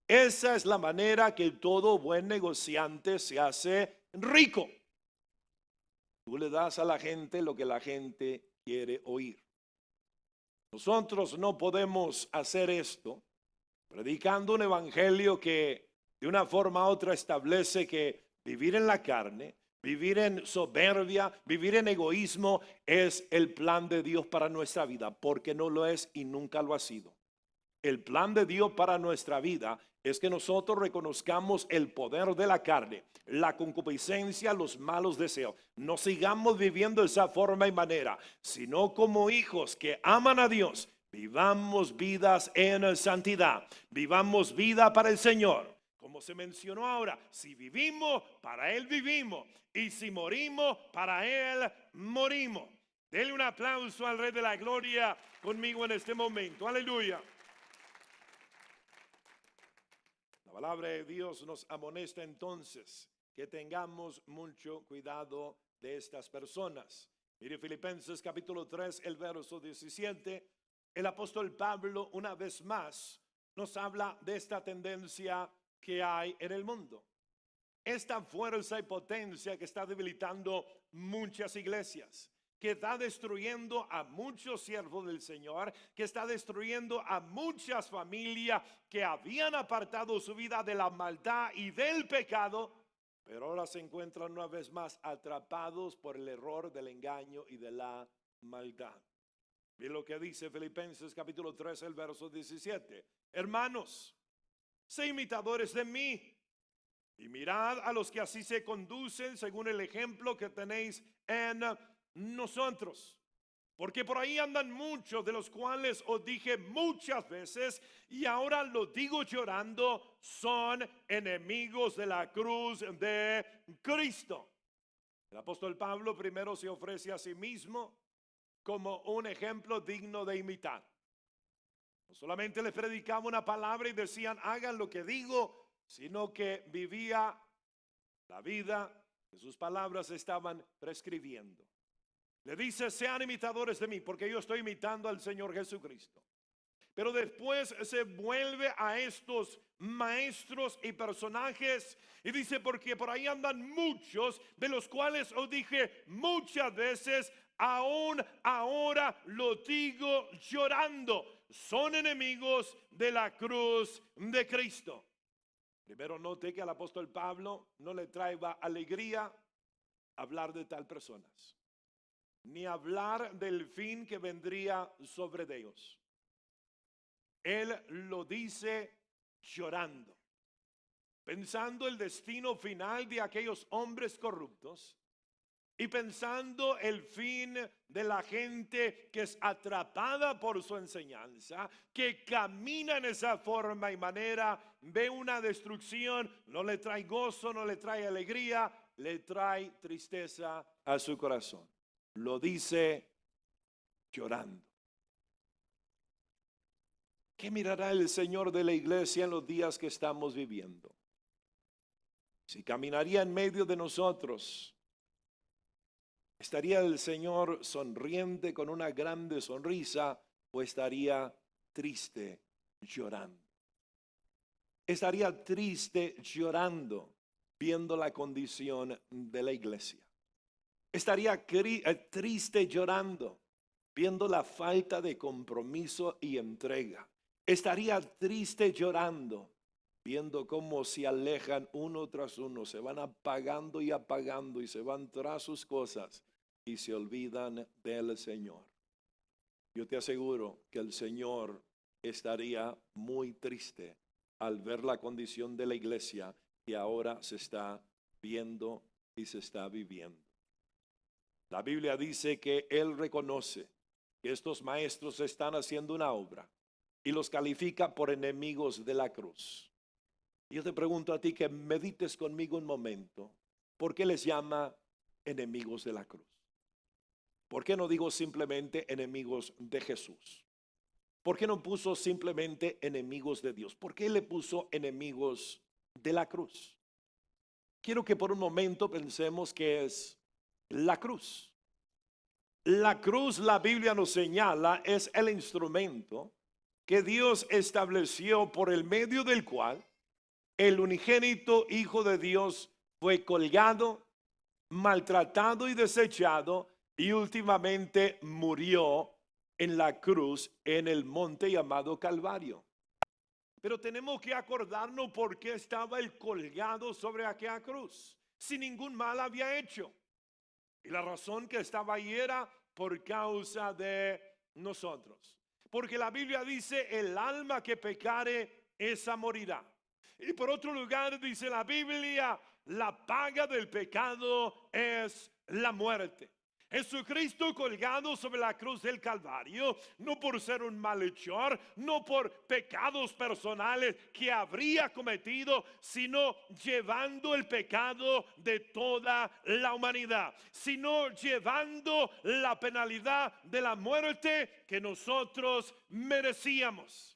S1: Esa es la manera que todo buen negociante se hace rico. Tú le das a la gente lo que la gente quiere oír. Nosotros no podemos hacer esto predicando un evangelio que de una forma u otra establece que vivir en la carne, vivir en soberbia, vivir en egoísmo es el plan de Dios para nuestra vida, porque no lo es y nunca lo ha sido. El plan de Dios para nuestra vida es que nosotros reconozcamos el poder de la carne, la concupiscencia, los malos deseos. No sigamos viviendo de esa forma y manera, sino como hijos que aman a Dios. Vivamos vidas en santidad, vivamos vida para el Señor. Como se mencionó ahora, si vivimos, para Él vivimos. Y si morimos, para Él morimos. Denle un aplauso al Rey de la Gloria conmigo en este momento. Aleluya. La palabra de Dios nos amonesta entonces que tengamos mucho cuidado de estas personas. Mire Filipenses capítulo 3, el verso 17. El apóstol Pablo una vez más nos habla de esta tendencia que hay en el mundo. Esta fuerza y potencia que está debilitando muchas iglesias, que está destruyendo a muchos siervos del Señor, que está destruyendo a muchas familias que habían apartado su vida de la maldad y del pecado, pero ahora se encuentran una vez más atrapados por el error del engaño y de la maldad. Ve lo que dice Filipenses capítulo 3, el verso 17. Hermanos, sé imitadores de mí y mirad a los que así se conducen según el ejemplo que tenéis en nosotros. Porque por ahí andan muchos, de los cuales os dije muchas veces y ahora lo digo llorando, son enemigos de la cruz de Cristo. El apóstol Pablo primero se ofrece a sí mismo como un ejemplo digno de imitar. No solamente les predicaba una palabra y decían hagan lo que digo, sino que vivía la vida que sus palabras estaban prescribiendo. Le dice sean imitadores de mí porque yo estoy imitando al Señor Jesucristo. Pero después se vuelve a estos maestros y personajes y dice porque por ahí andan muchos de los cuales os dije muchas veces, aún ahora lo digo llorando, son enemigos de la cruz de Cristo. Primero note que al apóstol Pablo no le traía alegría hablar de tal personas, ni hablar del fin que vendría sobre ellos. Él lo dice llorando, pensando el destino final de aquellos hombres corruptos y pensando el fin de la gente que es atrapada por su enseñanza, que camina en esa forma y manera, ve una destrucción, no le trae gozo, no le trae alegría, le trae tristeza a su corazón. Lo dice llorando. ¿Qué mirará el Señor de la iglesia en los días que estamos viviendo? Si caminaría en medio de nosotros, ¿estaría el Señor sonriente con una grande sonrisa o estaría triste llorando? Estaría triste llorando viendo la condición de la iglesia. Estaría triste llorando viendo la falta de compromiso y entrega. Estaría triste llorando viendo cómo se alejan uno tras uno, se van apagando y se van tras sus cosas y se olvidan del Señor. Yo te aseguro que el Señor estaría muy triste al ver la condición de la iglesia que ahora se está viendo y se está viviendo. La Biblia dice que Él reconoce que estos maestros están haciendo una obra, y los califica por enemigos de la cruz. Y yo te pregunto a ti que medites conmigo un momento, ¿por qué les llama enemigos de la cruz? ¿Por qué no digo simplemente enemigos de Jesús? ¿Por qué no puso simplemente enemigos de Dios? ¿Por qué le puso enemigos de la cruz? Quiero que por un momento pensemos que es la cruz. La cruz, la Biblia nos señala, es el instrumento que Dios estableció por el medio del cual el unigénito Hijo de Dios fue colgado, maltratado y desechado, y últimamente murió en la cruz en el monte llamado Calvario. Pero tenemos que acordarnos por qué estaba él colgado sobre aquella cruz, si ningún mal había hecho. Y la razón que estaba ahí era por causa de nosotros. Porque la Biblia dice, el alma que pecare, esa morirá. Y por otro lugar dice la Biblia, la paga del pecado es la muerte. Jesucristo colgado sobre la cruz del Calvario, no por ser un malhechor, no por pecados personales que habría cometido, sino llevando el pecado de toda la humanidad, sino llevando la penalidad de la muerte que nosotros merecíamos.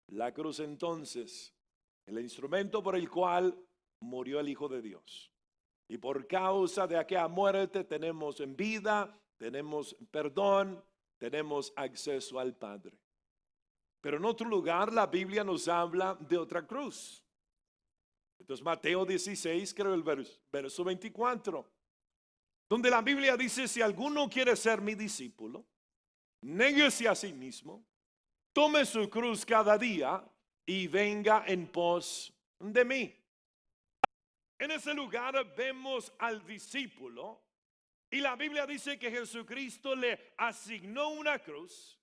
S1: La cruz entonces, el instrumento por el cual murió el Hijo de Dios. Y por causa de aquella muerte tenemos en vida, tenemos perdón, tenemos acceso al Padre. Pero en otro lugar la Biblia nos habla de otra cruz. Entonces Mateo 16, creo el verso 24, donde la Biblia dice, si alguno quiere ser mi discípulo, néguese a sí mismo, tome su cruz cada día y venga en pos de mí. En ese lugar vemos al discípulo y la Biblia dice que Jesucristo le asignó una cruz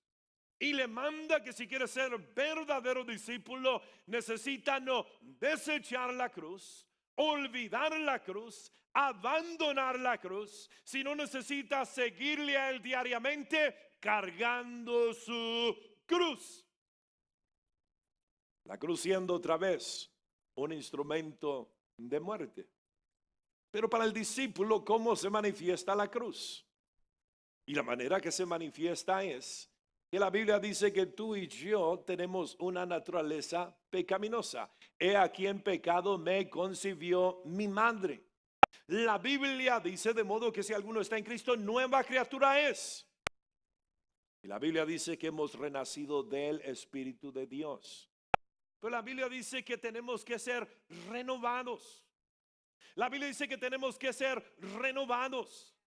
S1: y le manda que si quiere ser verdadero discípulo necesita no desechar la cruz, olvidar la cruz, abandonar la cruz, sino necesita seguirle a él diariamente cargando su cruz. La cruz siendo otra vez un instrumento de muerte. Pero para el discípulo, ¿cómo se manifiesta la cruz? Y la manera que se manifiesta es que la Biblia dice que tú y yo tenemos una naturaleza pecaminosa. He aquí en pecado me concibió mi madre. La Biblia dice de modo que si alguno está en Cristo, nueva criatura es. Y la Biblia dice que hemos renacido del Espíritu de Dios. Pero la Biblia dice que tenemos que ser renovados. La Biblia dice que tenemos que ser renovados.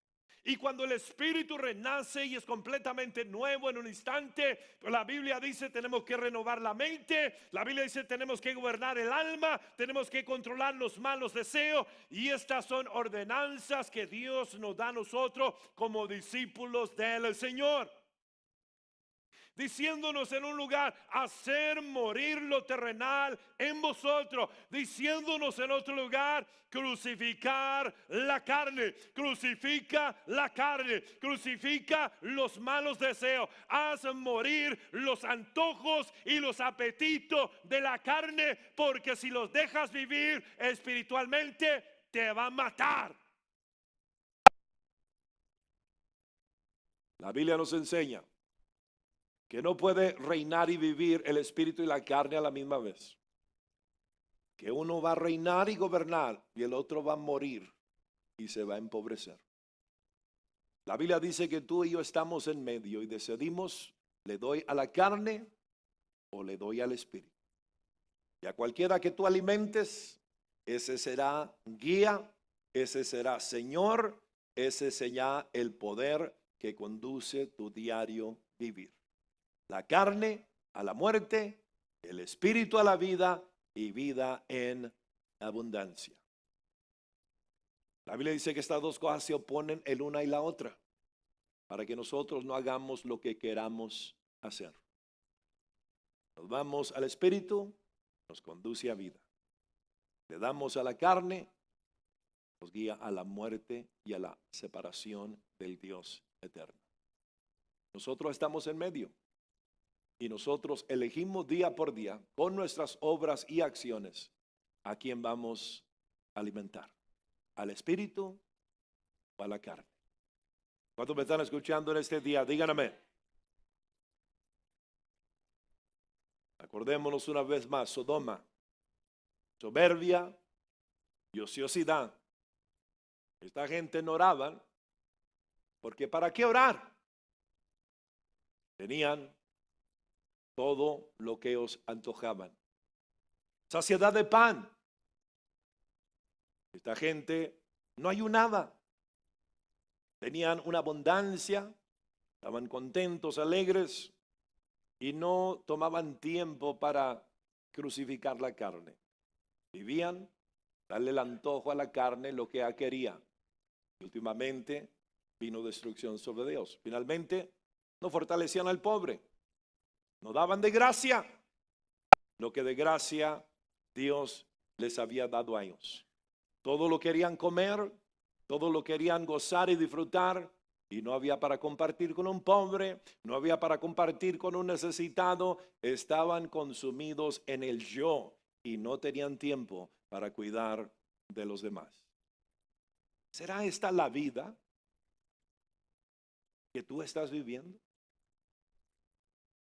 S1: Y cuando el Espíritu renace y es completamente nuevo en un instante, la Biblia dice tenemos que renovar la mente. La Biblia dice tenemos que gobernar el alma, tenemos que controlar los malos deseos. Y estas son ordenanzas que Dios nos da a nosotros como discípulos del Señor. Diciéndonos en un lugar, hacer morir lo terrenal en vosotros. Diciéndonos en otro lugar, crucificar la carne. Crucifica la carne. Crucifica los malos deseos. Haz morir los antojos y los apetitos de la carne. Porque si los dejas vivir espiritualmente, te va a matar. La Biblia nos enseña que no puede reinar y vivir el espíritu y la carne a la misma vez. Que uno va a reinar y gobernar y el otro va a morir y se va a empobrecer. La Biblia dice que tú y yo estamos en medio y decidimos, le doy a la carne o le doy al espíritu. Y a cualquiera que tú alimentes, ese será guía, ese será Señor, ese será el poder que conduce tu diario vivir. La carne a la muerte, el espíritu a la vida y vida en abundancia. La Biblia dice que estas dos cosas se oponen el una y la otra para que nosotros no hagamos lo que queramos hacer. Nos vamos al espíritu, nos conduce a vida. Le damos a la carne, nos guía a la muerte y a la separación del Dios eterno. Nosotros estamos en medio.
S2: Y nosotros elegimos día por día, con nuestras obras y acciones, a quién vamos a alimentar, al espíritu o a la carne. ¿Cuántos me están escuchando en este día? Díganme. Acordémonos una vez más: Sodoma, soberbia y ociosidad. Esta gente no oraban, porque ¿para qué orar? Tenían todo lo que ellos antojaban. Saciedad de pan. Esta gente no ayunaba. Tenían una abundancia, estaban contentos, alegres, y no tomaban tiempo para crucificar la carne. Vivían, darle el antojo a la carne, lo que ella quería. Y últimamente vino destrucción sobre Dios. Finalmente, no fortalecían al pobre, no daban de gracia lo que de gracia Dios les había dado a ellos. Todo lo querían comer, todo lo querían gozar y disfrutar, y no había para compartir con un pobre, no había para compartir con un necesitado. Estaban consumidos en el yo y no tenían tiempo para cuidar de los demás. ¿Será esta la vida que tú estás viviendo?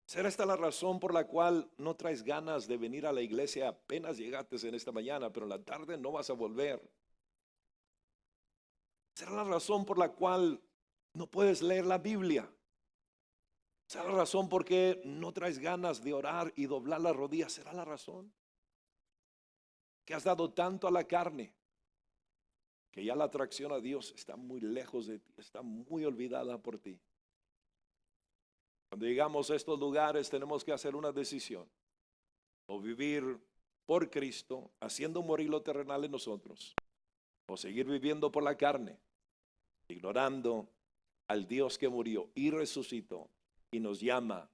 S2: ¿Será esta la razón por la cual no traes ganas de venir a la iglesia? Apenas llegaste en esta mañana, pero en la tarde no vas a volver. ¿Será la razón por la cual no puedes leer la Biblia? ¿Será la razón por qué no traes ganas de orar y doblar las rodillas? ¿Será la razón que has dado tanto a la carne que ya la atracción a Dios está muy lejos de ti, está muy olvidada por ti? Cuando llegamos a estos lugares tenemos que hacer una decisión: o vivir por Cristo, haciendo morir lo terrenal en nosotros, o seguir viviendo por la carne, ignorando al Dios que murió y resucitó y nos llama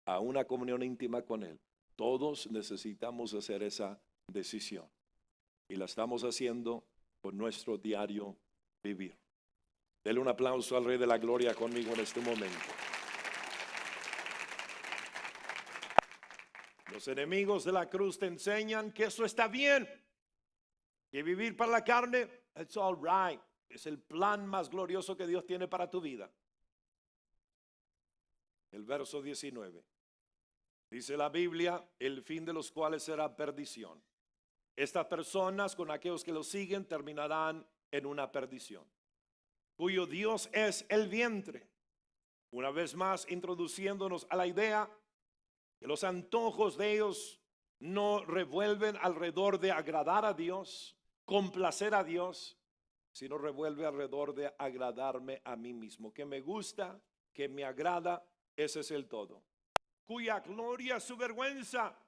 S2: a una comunión íntima con Él. Todos necesitamos hacer esa decisión, y la estamos haciendo con nuestro diario vivir. Dele un aplauso al Rey de la Gloria conmigo en este momento. Los enemigos de la cruz te enseñan que eso está bien, que vivir para la carne, it's all right. Es el plan más glorioso que Dios tiene para tu vida. El verso 19. Dice la Biblia: el fin de los cuales será perdición. Estas personas, con aquellos que los siguen, terminarán en una perdición, cuyo Dios es el vientre. Una vez más, introduciéndonos a la idea que los antojos de ellos no revuelven alrededor de agradar a Dios, complacer a Dios, sino revuelve alrededor de agradarme a mí mismo. Que me gusta, que me agrada, ese es el todo. Cuya gloria es su vergüenza,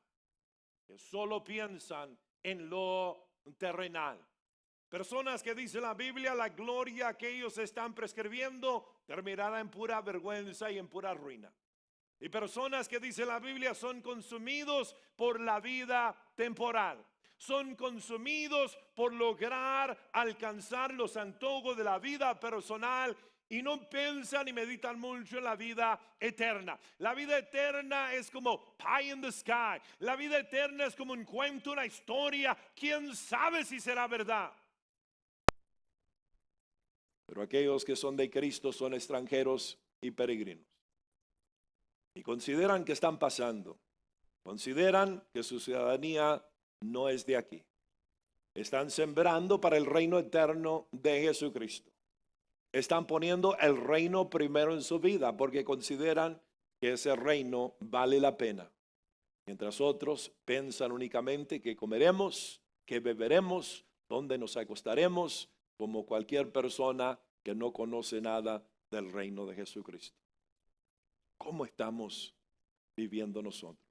S2: que solo piensan en lo terrenal. Personas que dice la Biblia, la gloria que ellos están prescribiendo terminará en pura vergüenza y en pura ruina. Y personas que dice la Biblia son consumidos por la vida temporal. Son consumidos por lograr alcanzar los antojos de la vida personal y no piensan y meditan mucho en la vida eterna. La vida eterna es como pie in the sky. La vida eterna es como un cuento, una historia. ¿Quién sabe si será verdad? Pero aquellos que son de Cristo son extranjeros y peregrinos, y consideran que están pasando. Consideran que su ciudadanía no es de aquí. Están sembrando para el reino eterno de Jesucristo. Están poniendo el reino primero en su vida porque consideran que ese reino vale la pena. Mientras otros piensan únicamente que comeremos, que beberemos, dónde nos acostaremos, como cualquier persona que no conoce nada del reino de Jesucristo. ¿Cómo estamos viviendo nosotros?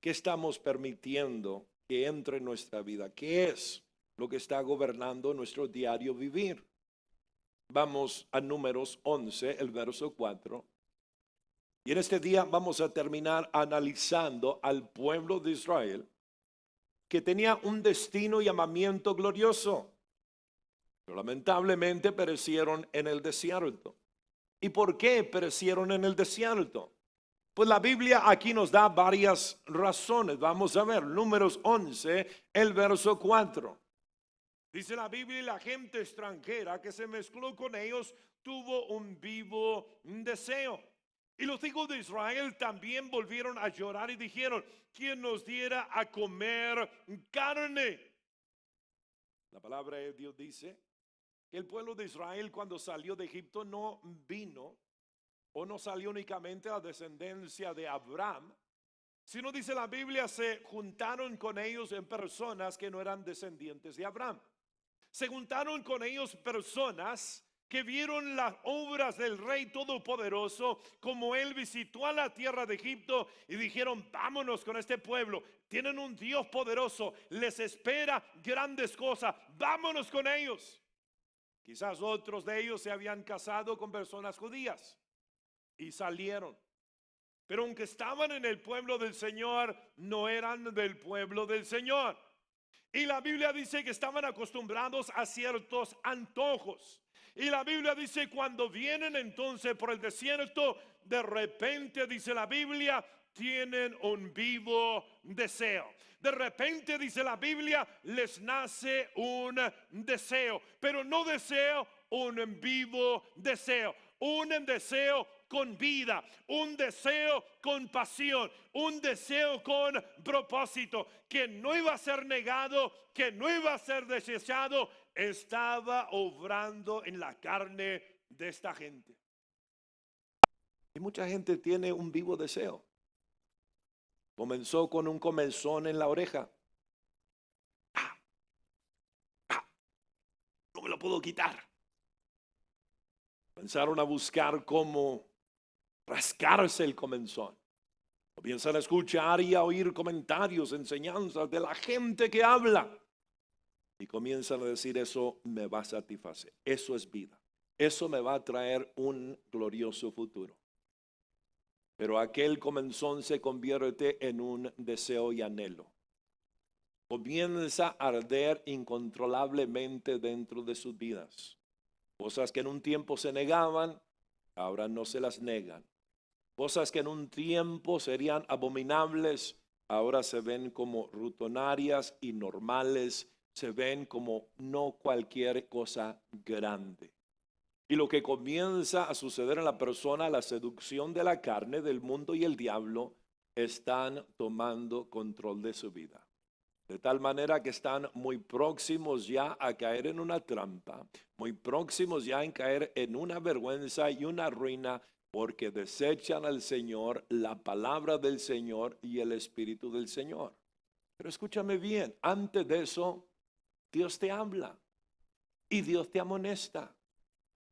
S2: ¿Qué estamos permitiendo que entre en nuestra vida? ¿Qué es lo que está gobernando nuestro diario vivir? Vamos a Números 11, el verso 4. Y en este día vamos a terminar analizando al pueblo de Israel, que tenía un destino y llamamiento glorioso, pero lamentablemente perecieron en el desierto. ¿Y por qué perecieron en el desierto? Pues la Biblia aquí nos da varias razones. Vamos a ver, Números 11, el verso 4.
S1: Dice la Biblia, y la gente extranjera que se mezcló con ellos tuvo un vivo deseo. Y los hijos de Israel también volvieron a llorar y dijeron, ¿quién nos diera a comer carne?
S2: La palabra de Dios dice que el pueblo de Israel cuando salió de Egipto no vino o no salió únicamente la descendencia de Abraham,
S1: Sino dice la Biblia, se juntaron con ellos en personas que no eran descendientes de Abraham. Se juntaron con ellos personas que vieron las obras del Rey Todopoderoso, como Él visitó a la tierra de Egipto y dijeron, vámonos con este pueblo. Tienen un Dios poderoso, les espera grandes cosas, vámonos con ellos. Quizás otros de ellos se habían casado con personas judías y salieron. Pero aunque estaban en el pueblo del Señor, no eran del pueblo del Señor. Y la Biblia dice que estaban acostumbrados a ciertos antojos. Y la Biblia dice cuando vienen entonces por el desierto, de repente dice la Biblia, tienen un vivo deseo. De repente dice la Biblia, les nace un deseo, pero no deseo, un vivo deseo, un deseo con vida, un deseo con pasión, un deseo con propósito, que no iba a ser negado, que no iba a ser desechado, estaba obrando en la carne de esta gente.
S2: y mucha gente tiene un vivo deseo. Comenzó con un comezón en la oreja. No me lo puedo quitar. Comenzaron a buscar cómo rascarse el comezón. Comienzan a escuchar y a oír comentarios, enseñanzas de la gente que habla. Y comienzan a decir, eso me va a satisfacer. Eso es vida. Eso me va a traer un glorioso futuro. Pero aquel comezón se convierte en un deseo y anhelo. Comienza a arder incontrolablemente dentro de sus vidas. Cosas que en un tiempo se negaban, ahora no se las negan. Cosas que en un tiempo serían abominables, ahora se ven como rutinarias y normales, se ven como no cualquier cosa grande. Y lo que comienza a suceder en la persona, la seducción de la carne, del mundo y el diablo, están tomando control de su vida. De tal manera que están muy próximos ya a caer en una trampa, muy próximos ya en caer en una vergüenza y una ruina, porque desechan al Señor, la palabra del Señor y el Espíritu del Señor. Pero escúchame bien, antes de eso, Dios te habla y Dios te amonesta.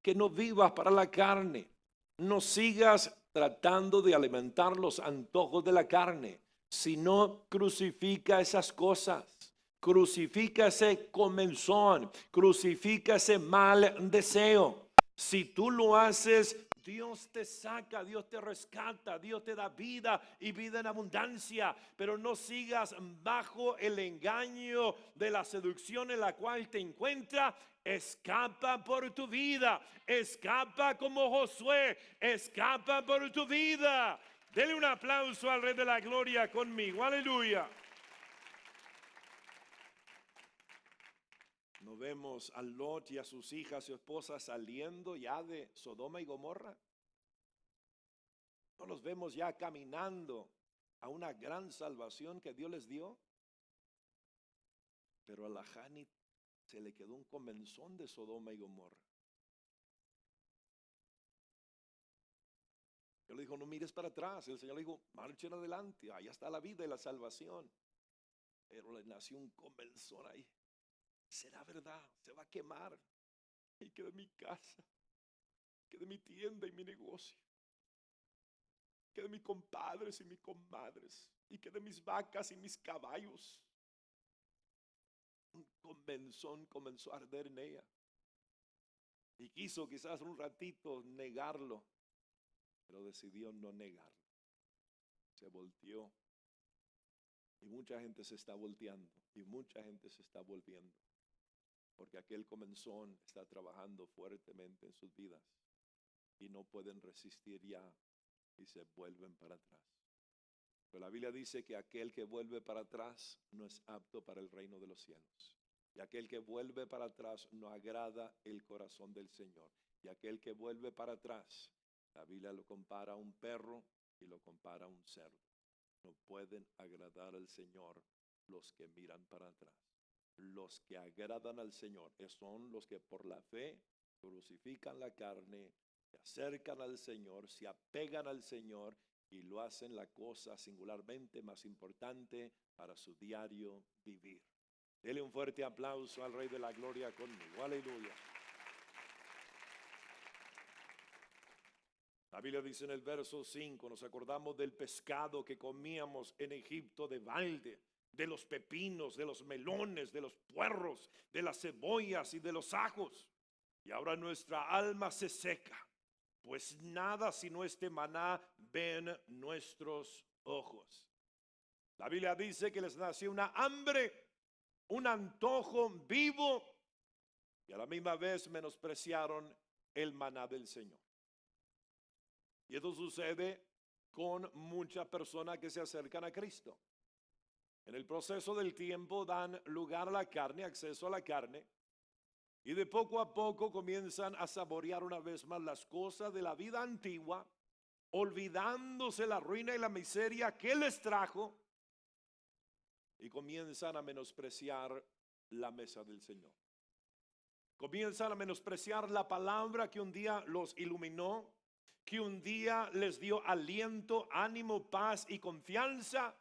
S2: Que no vivas para la carne, no sigas tratando de alimentar los antojos de la carne, sino crucifica esas cosas, crucifica ese comezón, crucifica ese mal deseo. Si tú lo haces, Dios te saca, Dios te rescata, Dios te da vida y vida en abundancia, pero no sigas bajo el engaño de la seducción en la cual te encuentras. Escapa por tu vida, escapa como Josué, escapa por tu vida. Dele un aplauso al Rey de la Gloria conmigo, aleluya. ¿No vemos a Lot y a sus hijas y esposas saliendo ya de Sodoma y Gomorra? ¿No los vemos ya caminando a una gran salvación que Dios les dio? Pero a la Jani se le quedó un comezón de Sodoma y Gomorra. Él le dijo, no mires para atrás. El Señor le dijo, marchen adelante, allá está la vida y la salvación. Pero le nació un comezón ahí. ¿Será verdad? Se va a quemar. Y que de mi casa, que de mi tienda y mi negocio, que de mis compadres y mis comadres, y que de mis vacas y mis caballos. Un comezón comenzó a arder en ella. Y quiso quizás un ratito negarlo, pero decidió no negarlo. Se volteó. Y mucha gente se está volteando. Y mucha gente se está volviendo. Porque aquel comezón está trabajando fuertemente en sus vidas. Y no pueden resistir ya y se vuelven para atrás. Pero la Biblia dice que aquel que vuelve para atrás no es apto para el reino de los cielos. Y aquel que vuelve para atrás no agrada el corazón del Señor. Y aquel que vuelve para atrás, la Biblia lo compara a un perro y lo compara a un cerdo. No pueden agradar al Señor los que miran para atrás. Los que agradan al Señor son los que por la fe crucifican la carne, se acercan al Señor, se apegan al Señor y lo hacen la cosa singularmente más importante para su diario vivir. Dele un fuerte aplauso al Rey de la Gloria conmigo. Aleluya. La Biblia dice en el verso 5, nos acordamos del pescado que comíamos en Egipto de balde, de los pepinos, de los melones, de los puerros, de las cebollas y de los ajos. Y ahora nuestra alma se seca, pues nada sino este maná ven nuestros ojos. La Biblia dice que les nació una hambre, un antojo vivo, y a la misma vez menospreciaron el maná del Señor. Y esto sucede con muchas personas que se acercan a Cristo. En el proceso del tiempo dan lugar a la carne, acceso a la carne, y de poco a poco comienzan a saborear una vez más las cosas de la vida antigua, olvidándose la ruina y la miseria que les trajo, y comienzan a menospreciar la mesa del Señor. Comienzan a menospreciar la palabra que un día los iluminó, que un día les dio aliento, ánimo, paz y confianza.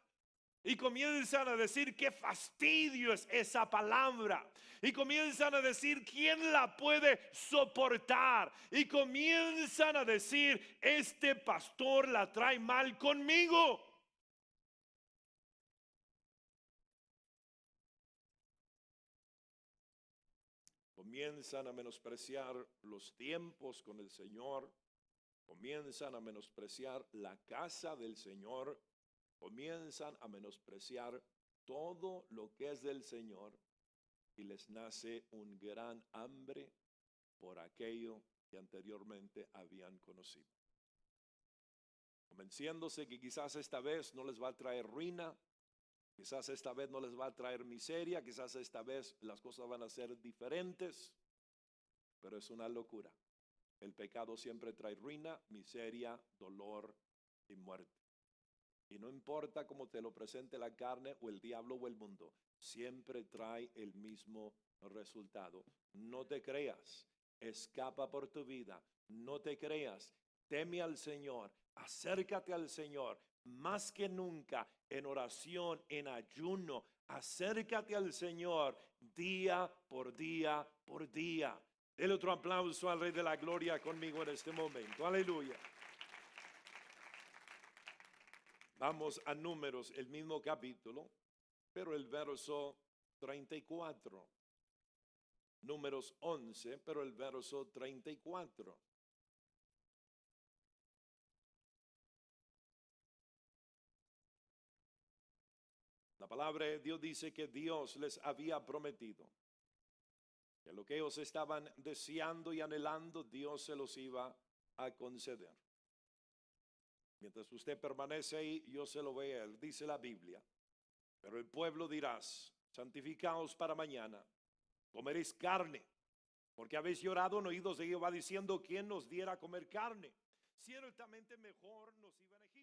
S2: Y comienzan a decir qué fastidio es esa palabra. Y comienzan a decir quién la puede soportar. Y comienzan a decir este pastor la trae mal conmigo. Comienzan a menospreciar los tiempos con el Señor. Comienzan a menospreciar la casa del Señor. Comienzan a menospreciar todo lo que es del Señor. Y les nace un gran hambre por aquello que anteriormente habían conocido. Convenciéndose que quizás esta vez no les va a traer ruina. Quizás esta vez no les va a traer miseria, quizás esta vez las cosas van a ser diferentes, pero es una locura. El pecado siempre trae ruina, miseria, dolor y muerte. Y no importa cómo te lo presente la carne o el diablo o el mundo, siempre trae el mismo resultado. No te creas, escapa por tu vida, no te creas, teme al Señor, acércate al Señor. Más que nunca, en oración, en ayuno, acércate al Señor día por día por día. Dele otro aplauso al Rey de la Gloria conmigo en este momento. Aleluya. Vamos a Números, el mismo capítulo, pero el verso 34. Números 11, pero el verso 34. La palabra de Dios dice que Dios les había prometido que lo que ellos estaban deseando y anhelando, Dios se los iba a conceder. Mientras usted permanece ahí, yo se lo voy a él, dice la Biblia. Pero el pueblo dirás, santificaos para mañana, comeréis carne, porque habéis llorado en oídos de Jehová diciendo, ¿quién nos diera a comer carne? Ciertamente mejor nos iba en Egipto.